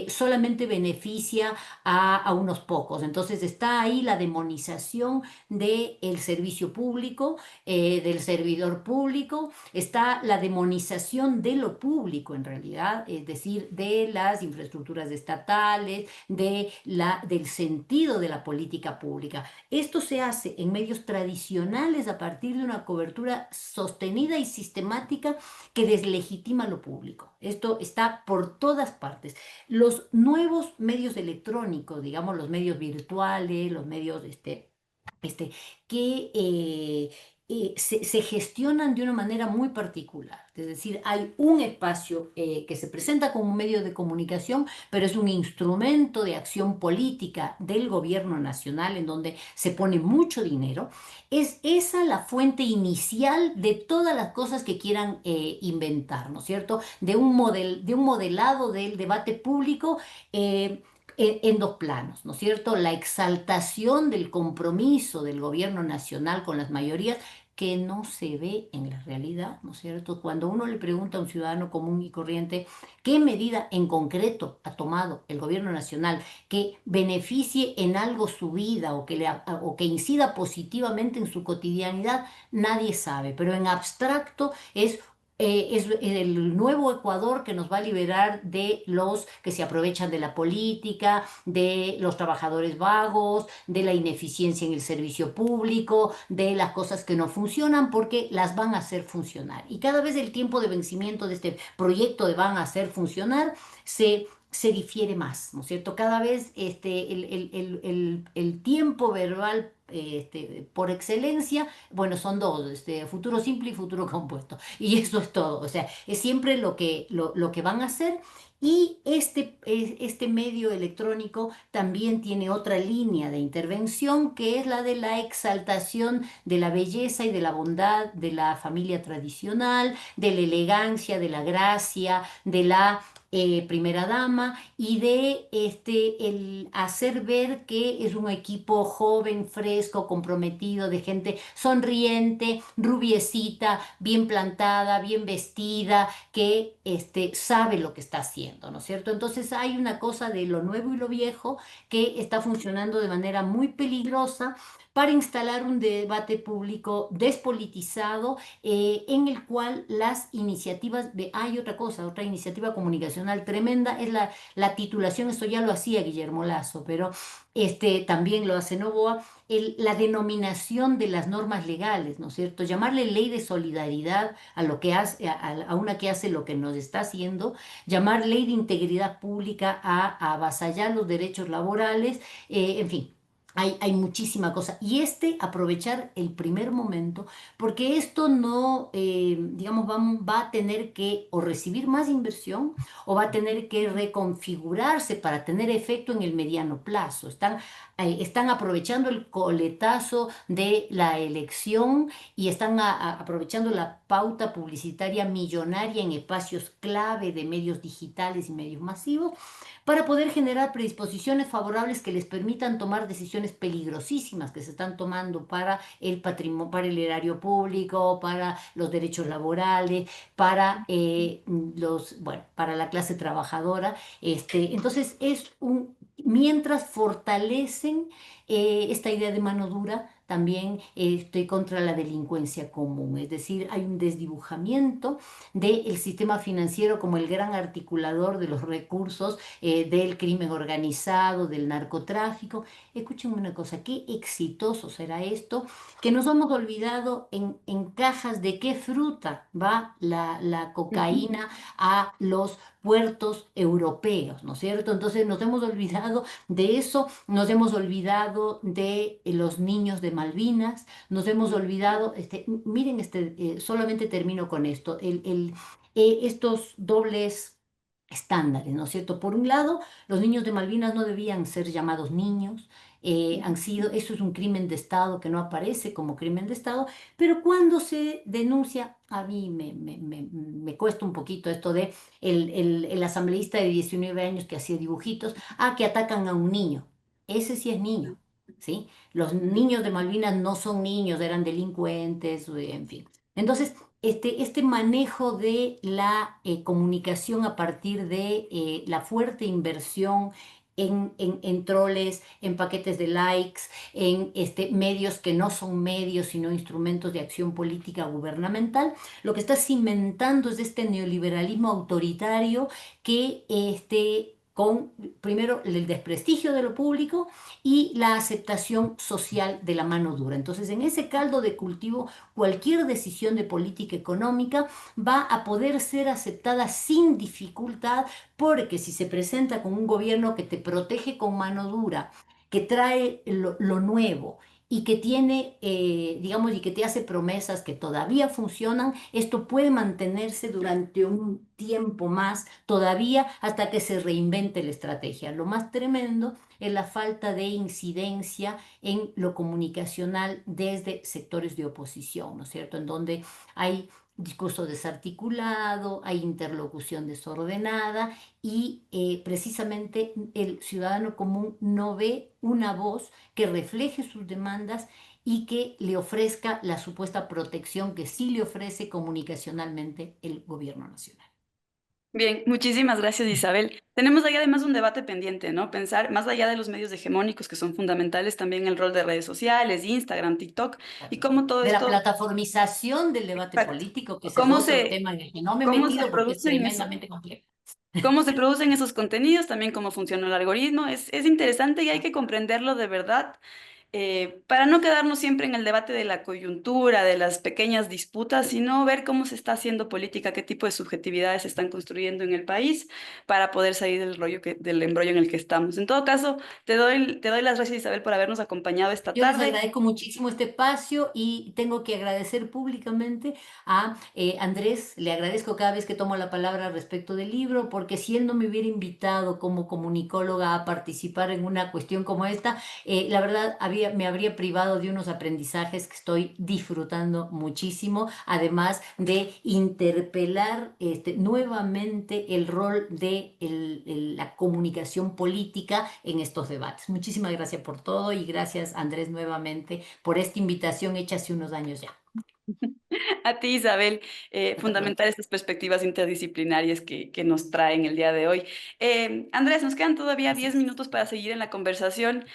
solamente beneficia a unos pocos. Entonces está ahí la demonización del servicio público, del servidor público, está la demonización de lo público en realidad, es decir, de las infraestructuras estatales, del sentido de la política pública. Esto se hace en medios tradicionales a partir de una cobertura sostenida y sistemática que deslegitima lo público. Esto está por todas partes. Los nuevos medios electrónicos, digamos los medios virtuales, los medios que se gestionan de una manera muy particular. Es decir, hay un espacio que se presenta como un medio de comunicación, pero es un instrumento de acción política del gobierno nacional en donde se pone mucho dinero. Es esa la fuente inicial de todas las cosas que quieran inventar, ¿no es cierto? De un modelado del debate público. En dos planos, ¿no es cierto? La exaltación del compromiso del gobierno nacional con las mayorías que no se ve en la realidad, ¿no es cierto? Cuando uno le pregunta a un ciudadano común y corriente qué medida en concreto ha tomado el gobierno nacional que beneficie en algo su vida o que incida positivamente en su cotidianidad, nadie sabe, pero en abstracto es es el nuevo Ecuador que nos va a liberar de los que se aprovechan de la política, de los trabajadores vagos, de la ineficiencia en el servicio público, de las cosas que no funcionan, porque las van a hacer funcionar. Y cada vez el tiempo de vencimiento de este proyecto de van a hacer funcionar se difiere más, ¿no es cierto? Cada vez el tiempo verbal por excelencia, bueno, son dos, futuro simple y futuro compuesto. Y eso es todo, o sea, es siempre lo que van a hacer. Y este medio electrónico también tiene otra línea de intervención, que es la de la exaltación de la belleza y de la bondad de la familia tradicional, de la elegancia, de la gracia, de la primera dama, y de el hacer ver que es un equipo joven, fresco, comprometido, de gente sonriente, rubiecita, bien plantada, bien vestida, que sabe lo que está haciendo, ¿no es cierto? Entonces hay una cosa de lo nuevo y lo viejo que está funcionando de manera muy peligrosa para instalar un debate público despolitizado, en el cual las iniciativas hay otra cosa, otra iniciativa comunicacional tremenda, es la titulación. Esto ya lo hacía Guillermo Lazo, pero también lo hace Novoa, la denominación de las normas legales, ¿no es cierto? Llamarle ley de solidaridad a lo que hace, a una que hace lo que nos está haciendo, llamar ley de integridad pública a avasallar los derechos laborales, en fin. Hay muchísima cosa. Y aprovechar el primer momento, porque esto no, digamos, va a tener que o recibir más inversión o va a tener que reconfigurarse para tener efecto en el mediano plazo. Están aprovechando el coletazo de la elección y están aprovechando la pauta publicitaria millonaria en espacios clave de medios digitales y medios masivos para poder generar predisposiciones favorables que les permitan tomar decisiones peligrosísimas que se están tomando para el patrimonio, para el erario público, para los derechos laborales, para bueno, para la clase trabajadora. Entonces mientras fortalecen esta idea de mano dura, también estoy contra la delincuencia común, es decir, hay un desdibujamiento del sistema financiero como el gran articulador de los recursos del crimen organizado, del narcotráfico. Escúchenme una cosa, qué exitoso será esto, que nos hemos olvidado en cajas de qué fruta va la cocaína a los puertos europeos, ¿no es cierto? Entonces nos hemos olvidado de eso, nos hemos olvidado de los niños de Malvinas, nos hemos olvidado, miren, solamente termino con esto, estos dobles estándares, ¿no es cierto? Por un lado, los niños de Malvinas no debían ser llamados niños, eso es un crimen de Estado que no aparece como crimen de Estado, pero cuando se denuncia, a mí me cuesta un poquito esto de el asambleísta de 19 años que hacía dibujitos, que atacan a un niño, ese sí es niño, ¿sí? Los niños de Malvinas no son niños, eran delincuentes, en fin. Entonces, este manejo de la comunicación a partir de la fuerte inversión en troles, en paquetes de likes, en medios que no son medios, sino instrumentos de acción política gubernamental, lo que está cimentando es este neoliberalismo autoritario que con primero el desprestigio de lo público y la aceptación social de la mano dura. Entonces, en ese caldo de cultivo, cualquier decisión de política económica va a poder ser aceptada sin dificultad, porque si se presenta con un gobierno que te protege con mano dura, que trae lo nuevo y que tiene, digamos, y que te hace promesas que todavía funcionan, esto puede mantenerse durante un tiempo más, todavía hasta que se reinvente la estrategia. Lo más tremendo es la falta de incidencia en lo comunicacional desde sectores de oposición, ¿no es cierto? En donde hay discurso desarticulado, hay interlocución desordenada y precisamente el ciudadano común no ve una voz que refleje sus demandas y que le ofrezca la supuesta protección que sí le ofrece comunicacionalmente el gobierno nacional. Bien, muchísimas gracias, Isabel. Tenemos ahí además un debate pendiente, ¿no? Pensar más allá de los medios hegemónicos que son fundamentales, también el rol de redes sociales, Instagram, TikTok, y cómo todo De la esto, plataformización del debate exacto, político, que ese es cómo otro se, tema en el que no me he cómo se metido porque es producen tremendamente complejo. cómo se producen esos contenidos, también cómo funciona el algoritmo. Es interesante y hay que comprenderlo de verdad para no quedarnos siempre en el debate de la coyuntura, de las pequeñas disputas, sino ver cómo se está haciendo política, qué tipo de subjetividades se están construyendo en el país para poder salir del embrollo en el que estamos. En todo caso, te doy las gracias, Isabel, por habernos acompañado esta Yo les tarde. agradezco muchísimo este espacio y tengo que agradecer públicamente a Andrés. Le agradezco cada vez que tomo la palabra respecto del libro, porque si él no me hubiera invitado como comunicóloga a participar en una cuestión como esta, la verdad me habría privado de unos aprendizajes que estoy disfrutando muchísimo, además de interpelar nuevamente el rol de la comunicación política en estos debates. Muchísimas gracias por todo y gracias, Andrés, nuevamente por esta invitación hecha hace unos años ya. A ti, Isabel, fundamental estas perspectivas interdisciplinarias que nos traen el día de hoy. Andrés, nos quedan todavía 10 Gracias. minutos para seguir en la conversación.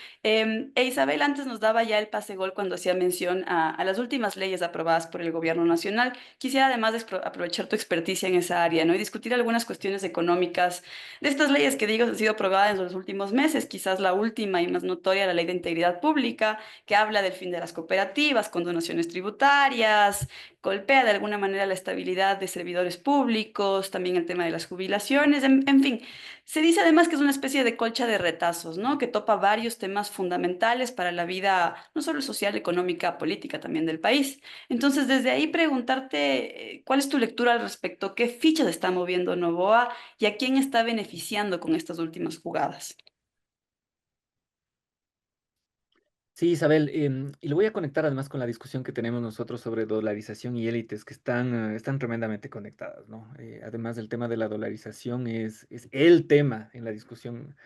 Isabel antes nos daba ya el pase gol cuando hacía mención a las últimas leyes aprobadas por el Gobierno Nacional. Quisiera además aprovechar tu experticia en esa área, ¿no? Y discutir algunas cuestiones económicas de estas leyes que digo han sido aprobadas en los últimos meses. Quizás la última y más notoria, la Ley de Integridad Pública, que habla del fin de las cooperativas, con donaciones tributarias, golpea de alguna manera la estabilidad de servidores públicos, también el tema de las jubilaciones, en fin. Se dice además que es una especie de colcha de retazos, ¿no? Que topa varios temas fundamentales para la vida, no solo social, económica, política también del país. Entonces, desde ahí preguntarte, ¿cuál es tu lectura al respecto? ¿Qué fichas está moviendo Novoa y a quién está beneficiando con estas últimas jugadas? Sí, Isabel, y lo voy a conectar además con la discusión que tenemos nosotros sobre dolarización y élites, que están tremendamente conectadas, ¿no? Además, el tema de la dolarización es el tema en la discusión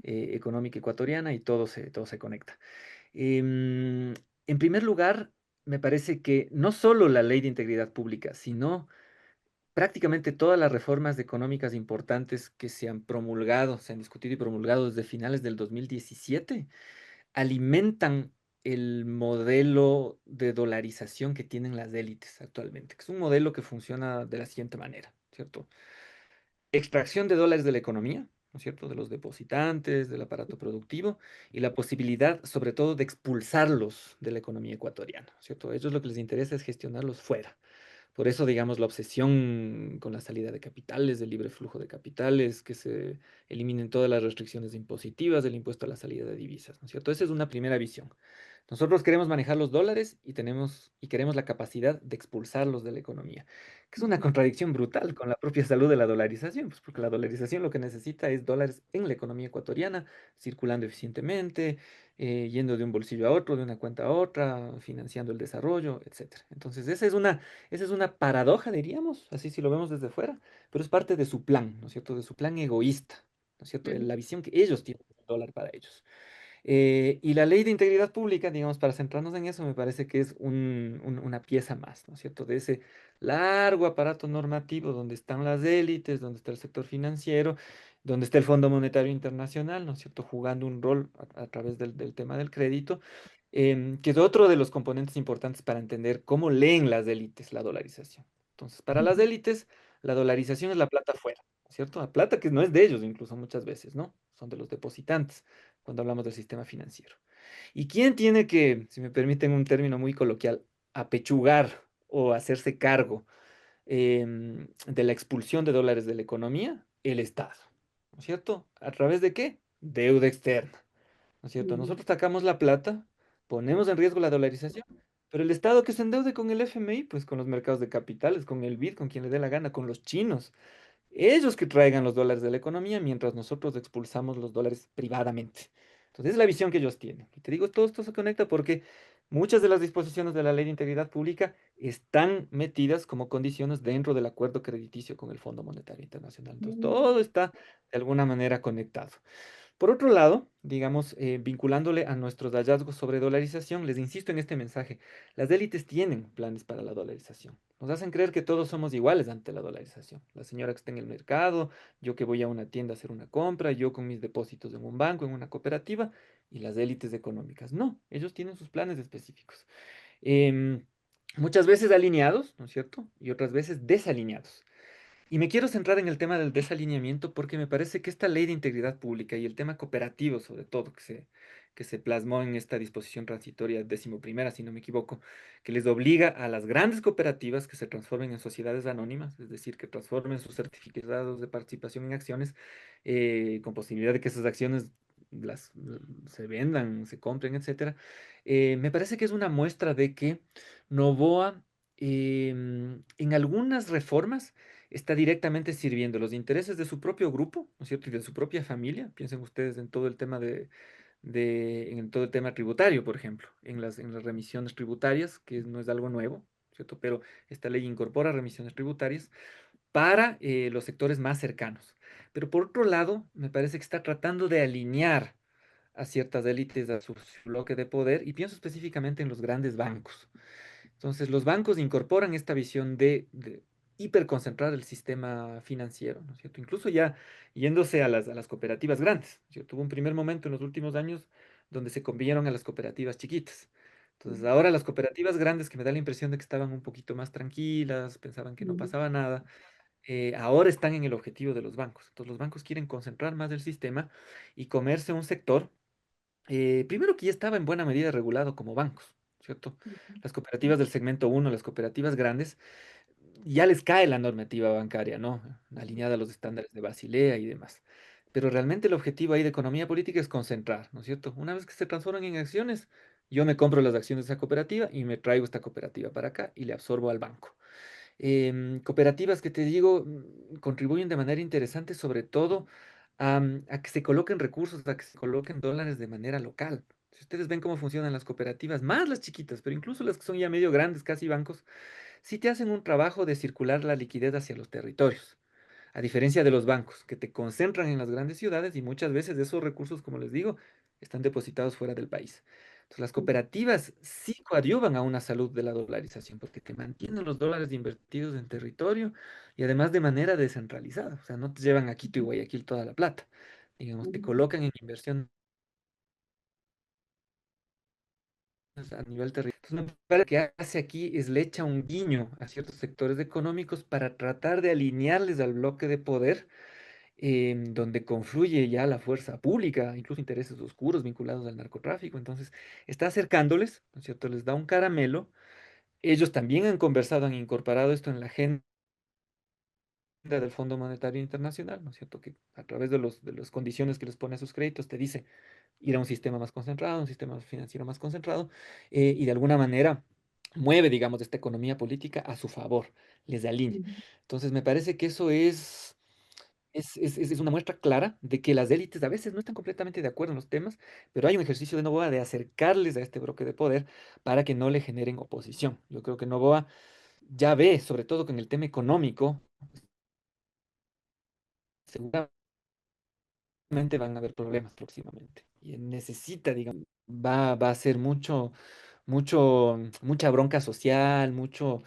económica ecuatoriana y todo se conecta. En primer lugar, me parece que no solo la ley de integridad pública, sino prácticamente todas las reformas económicas importantes que se han promulgado, se han discutido y promulgado desde finales del 2017 alimentan el modelo de dolarización que tienen las élites actualmente, que es un modelo que funciona de la siguiente manera, ¿cierto? Extracción de dólares de la economía, ¿no es cierto? De los depositantes, del aparato productivo y la posibilidad, sobre todo, de expulsarlos de la economía ecuatoriana, ¿no es cierto? A ellos lo que les interesa es gestionarlos fuera. Por eso, digamos, la obsesión con la salida de capitales, del libre flujo de capitales, que se eliminen todas las restricciones impositivas del impuesto a la salida de divisas, ¿no es cierto? Esa es una primera visión. Nosotros queremos manejar los dólares y queremos la capacidad de expulsarlos de la economía, que es una contradicción brutal con la propia salud de la dolarización, pues porque la dolarización lo que necesita es dólares en la economía ecuatoriana, circulando eficientemente, yendo de un bolsillo a otro, de una cuenta a otra, financiando el desarrollo, etcétera. Entonces, esa es una paradoja, diríamos, así si lo vemos desde fuera, pero es parte de su plan, ¿no es cierto? De su plan egoísta, ¿no es cierto? La visión que ellos tienen del dólar para ellos. Y la ley de integridad pública, digamos, para centrarnos en eso, me parece que es una pieza más, ¿no es cierto? De ese largo aparato normativo donde están las élites, donde está el sector financiero, donde está el Fondo Monetario Internacional, ¿no es cierto? Jugando un rol a través del tema del crédito, que es otro de los componentes importantes para entender cómo leen las élites la dolarización. Entonces, para las élites, la dolarización es la plata afuera, ¿no es cierto? La plata que no es de ellos, incluso muchas veces, ¿no? Son de los depositantes cuando hablamos del sistema financiero. ¿Y quién tiene que, si me permiten un término muy coloquial, apechugar o hacerse cargo de la expulsión de dólares de la economía? El Estado, ¿no es cierto? ¿A través de qué? Deuda externa, ¿no es cierto? Mm. Nosotros sacamos la plata, ponemos en riesgo la dolarización, pero el Estado que se endeude con el FMI, pues con los mercados de capitales, con el BID, con quien le dé la gana, con los chinos, ellos que traigan los dólares de la economía mientras nosotros expulsamos los dólares privadamente. Entonces, es la visión que ellos tienen. Y te digo, todo esto se conecta porque muchas de las disposiciones de la Ley de Integridad Pública están metidas como condiciones dentro del acuerdo crediticio con el Fondo Monetario Internacional. Entonces, todo está de alguna manera conectado. Por otro lado, digamos, vinculándole a nuestros hallazgos sobre dolarización, les insisto en este mensaje, las élites tienen planes para la dolarización. Nos hacen creer que todos somos iguales ante la dolarización. La señora que está en el mercado, yo que voy a una tienda a hacer una compra, yo con mis depósitos en un banco, en una cooperativa, y las élites económicas. No, ellos tienen sus planes específicos. Em, Muchas veces alineados, ¿no es cierto? Y otras veces desalineados. Y me quiero centrar en el tema del desalineamiento porque me parece que esta ley de integridad pública y el tema cooperativo, sobre todo, que se plasmó en esta disposición transitoria 11ª, si no me equivoco, que les obliga a las grandes cooperativas que se transformen en sociedades anónimas, es decir, que transformen sus certificados de participación en acciones, con posibilidad de que esas acciones se vendan, se compren, etcétera. Me parece que es una muestra de que Novoa, en algunas reformas, está directamente sirviendo los intereses de su propio grupo, ¿no es cierto? Y de su propia familia. Piensen ustedes en todo el tema en todo el tema tributario, por ejemplo, en las remisiones tributarias, que no es algo nuevo, ¿cierto? Pero esta ley incorpora remisiones tributarias para los sectores más cercanos. Pero por otro lado, me parece que está tratando de alinear a ciertas élites a su bloque de poder, y pienso específicamente en los grandes bancos. Entonces, los bancos incorporan esta visión de hiperconcentrar el sistema financiero, ¿no es cierto? Incluso ya yéndose a las cooperativas grandes, ¿no es cierto? Hubo un primer momento en los últimos años donde se convinieron a las cooperativas chiquitas. Entonces, ahora las cooperativas grandes, que me da la impresión de que estaban un poquito más tranquilas, pensaban que no pasaba nada, ahora están en el objetivo de los bancos. Entonces, los bancos quieren concentrar más del sistema y comerse un sector, primero que ya estaba en buena medida regulado como bancos, ¿cierto? Las cooperativas del segmento uno, las cooperativas grandes, ya les cae la normativa bancaria, ¿no? Alineada a los estándares de Basilea y demás. Pero realmente el objetivo ahí de economía política es concentrar, ¿no es cierto? Una vez que se transforman en acciones, yo me compro las acciones de esa cooperativa y me traigo esta cooperativa para acá y le absorbo al banco. Cooperativas que te digo, contribuyen de manera interesante, sobre todo a que se coloquen recursos, a que se coloquen dólares de manera local. Si ustedes ven cómo funcionan las cooperativas, más las chiquitas, pero incluso las que son ya medio grandes, casi bancos, sí te hacen un trabajo de circular la liquidez hacia los territorios. A diferencia de los bancos, que te concentran en las grandes ciudades y muchas veces esos recursos, como les digo, están depositados fuera del país. Entonces, las cooperativas sí coadyuvan a una salud de la dolarización, porque te mantienen los dólares invertidos en territorio y además de manera descentralizada. O sea, no te llevan a Quito y Guayaquil toda la plata. Digamos, te colocan en inversión a nivel territorial. Entonces, me parece que hace aquí es le echa un guiño a ciertos sectores económicos para tratar de alinearles al bloque de poder, donde confluye ya la fuerza pública, incluso intereses oscuros vinculados al narcotráfico. Entonces, está acercándoles, ¿no es cierto? Les da un caramelo. Ellos también han conversado, han incorporado esto en la agenda del Fondo Monetario Internacional, ¿no es cierto? Que a través de las condiciones que les pone a sus créditos, te dice ir a un sistema más concentrado, un sistema financiero más concentrado, y de alguna manera mueve, digamos, esta economía política a su favor, les alinea. Entonces, me parece que eso es una muestra clara de que las élites a veces no están completamente de acuerdo en los temas, pero hay un ejercicio de Noboa de acercarles a este bloque de poder para que no le generen oposición. Yo creo que Noboa ya ve, sobre todo con el tema económico, seguramente van a haber problemas próximamente. Y necesita, digamos, va a ser mucha bronca social, yo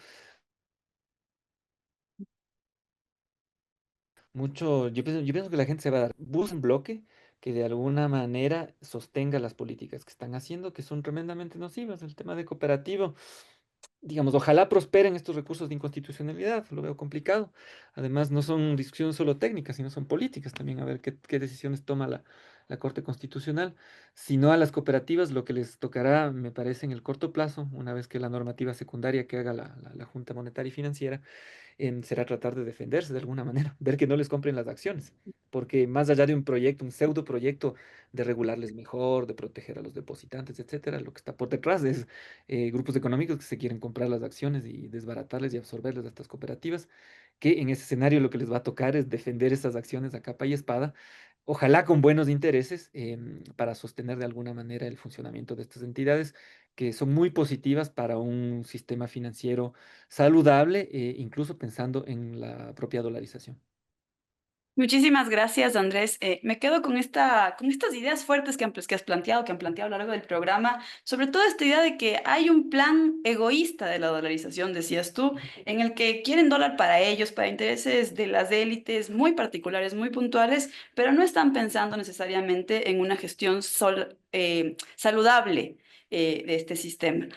pienso que la gente se va a dar, busca un bloque que de alguna manera sostenga las políticas que están haciendo, que son tremendamente nocivas. El tema de cooperativo, digamos, ojalá prosperen estos recursos de inconstitucionalidad, lo veo complicado. Además, no son discusiones solo técnicas, sino son políticas también, a ver qué decisiones toma la Corte Constitucional. Si no, a las cooperativas lo que les tocará, me parece, en el corto plazo, una vez que la normativa secundaria que haga la Junta Monetaria y Financiera, será tratar de defenderse de alguna manera, ver que no les compren las acciones, porque más allá de un proyecto, un pseudo proyecto de regularles mejor, de proteger a los depositantes, etcétera, lo que está por detrás es grupos económicos que se quieren comprar las acciones y desbaratarles y absorberles a estas cooperativas, que en ese escenario lo que les va a tocar es defender esas acciones a capa y espada. Ojalá con buenos intereses, para sostener de alguna manera el funcionamiento de estas entidades que son muy positivas para un sistema financiero saludable, incluso pensando en la propia dolarización. Muchísimas gracias, Andrés. Me quedo con estas ideas fuertes que has planteado, que han planteado a lo largo del programa, sobre todo esta idea de que hay un plan egoísta de la dolarización, decías tú, en el que quieren dólar para ellos, para intereses de las élites muy particulares, muy puntuales, pero no están pensando necesariamente en una gestión saludable de este sistema.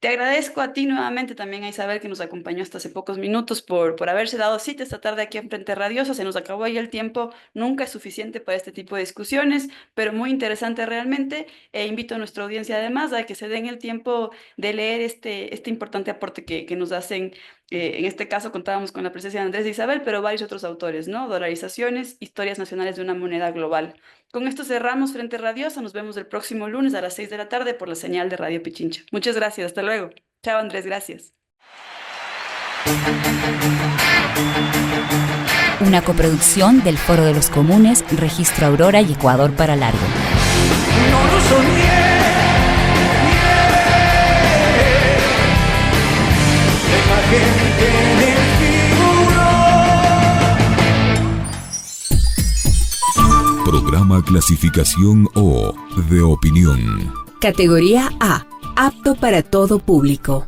Te agradezco a ti nuevamente, también a Isabel que nos acompañó hasta hace pocos minutos por haberse dado cita esta tarde aquí en Frente Radiosa. Se nos acabó ya el tiempo, nunca es suficiente para este tipo de discusiones, pero muy interesante realmente. Invito a nuestra audiencia además a que se den el tiempo de leer este importante aporte que nos hacen. En este caso contábamos con la presencia de Andrés e Isabel, pero varios otros autores, ¿no? Dolarizaciones, historias nacionales de una moneda global. Con esto cerramos Frente Radiosa. Nos vemos el próximo lunes a las 6 de la tarde por la señal de Radio Pichincha. Muchas gracias. Hasta luego. Chao, Andrés. Gracias. Una coproducción del Foro de los Comunes, Registro Aurora y Ecuador para Largo. No lo soñé. La gente me figuró. Programa clasificación O, de opinión. Categoría A, apto para todo público.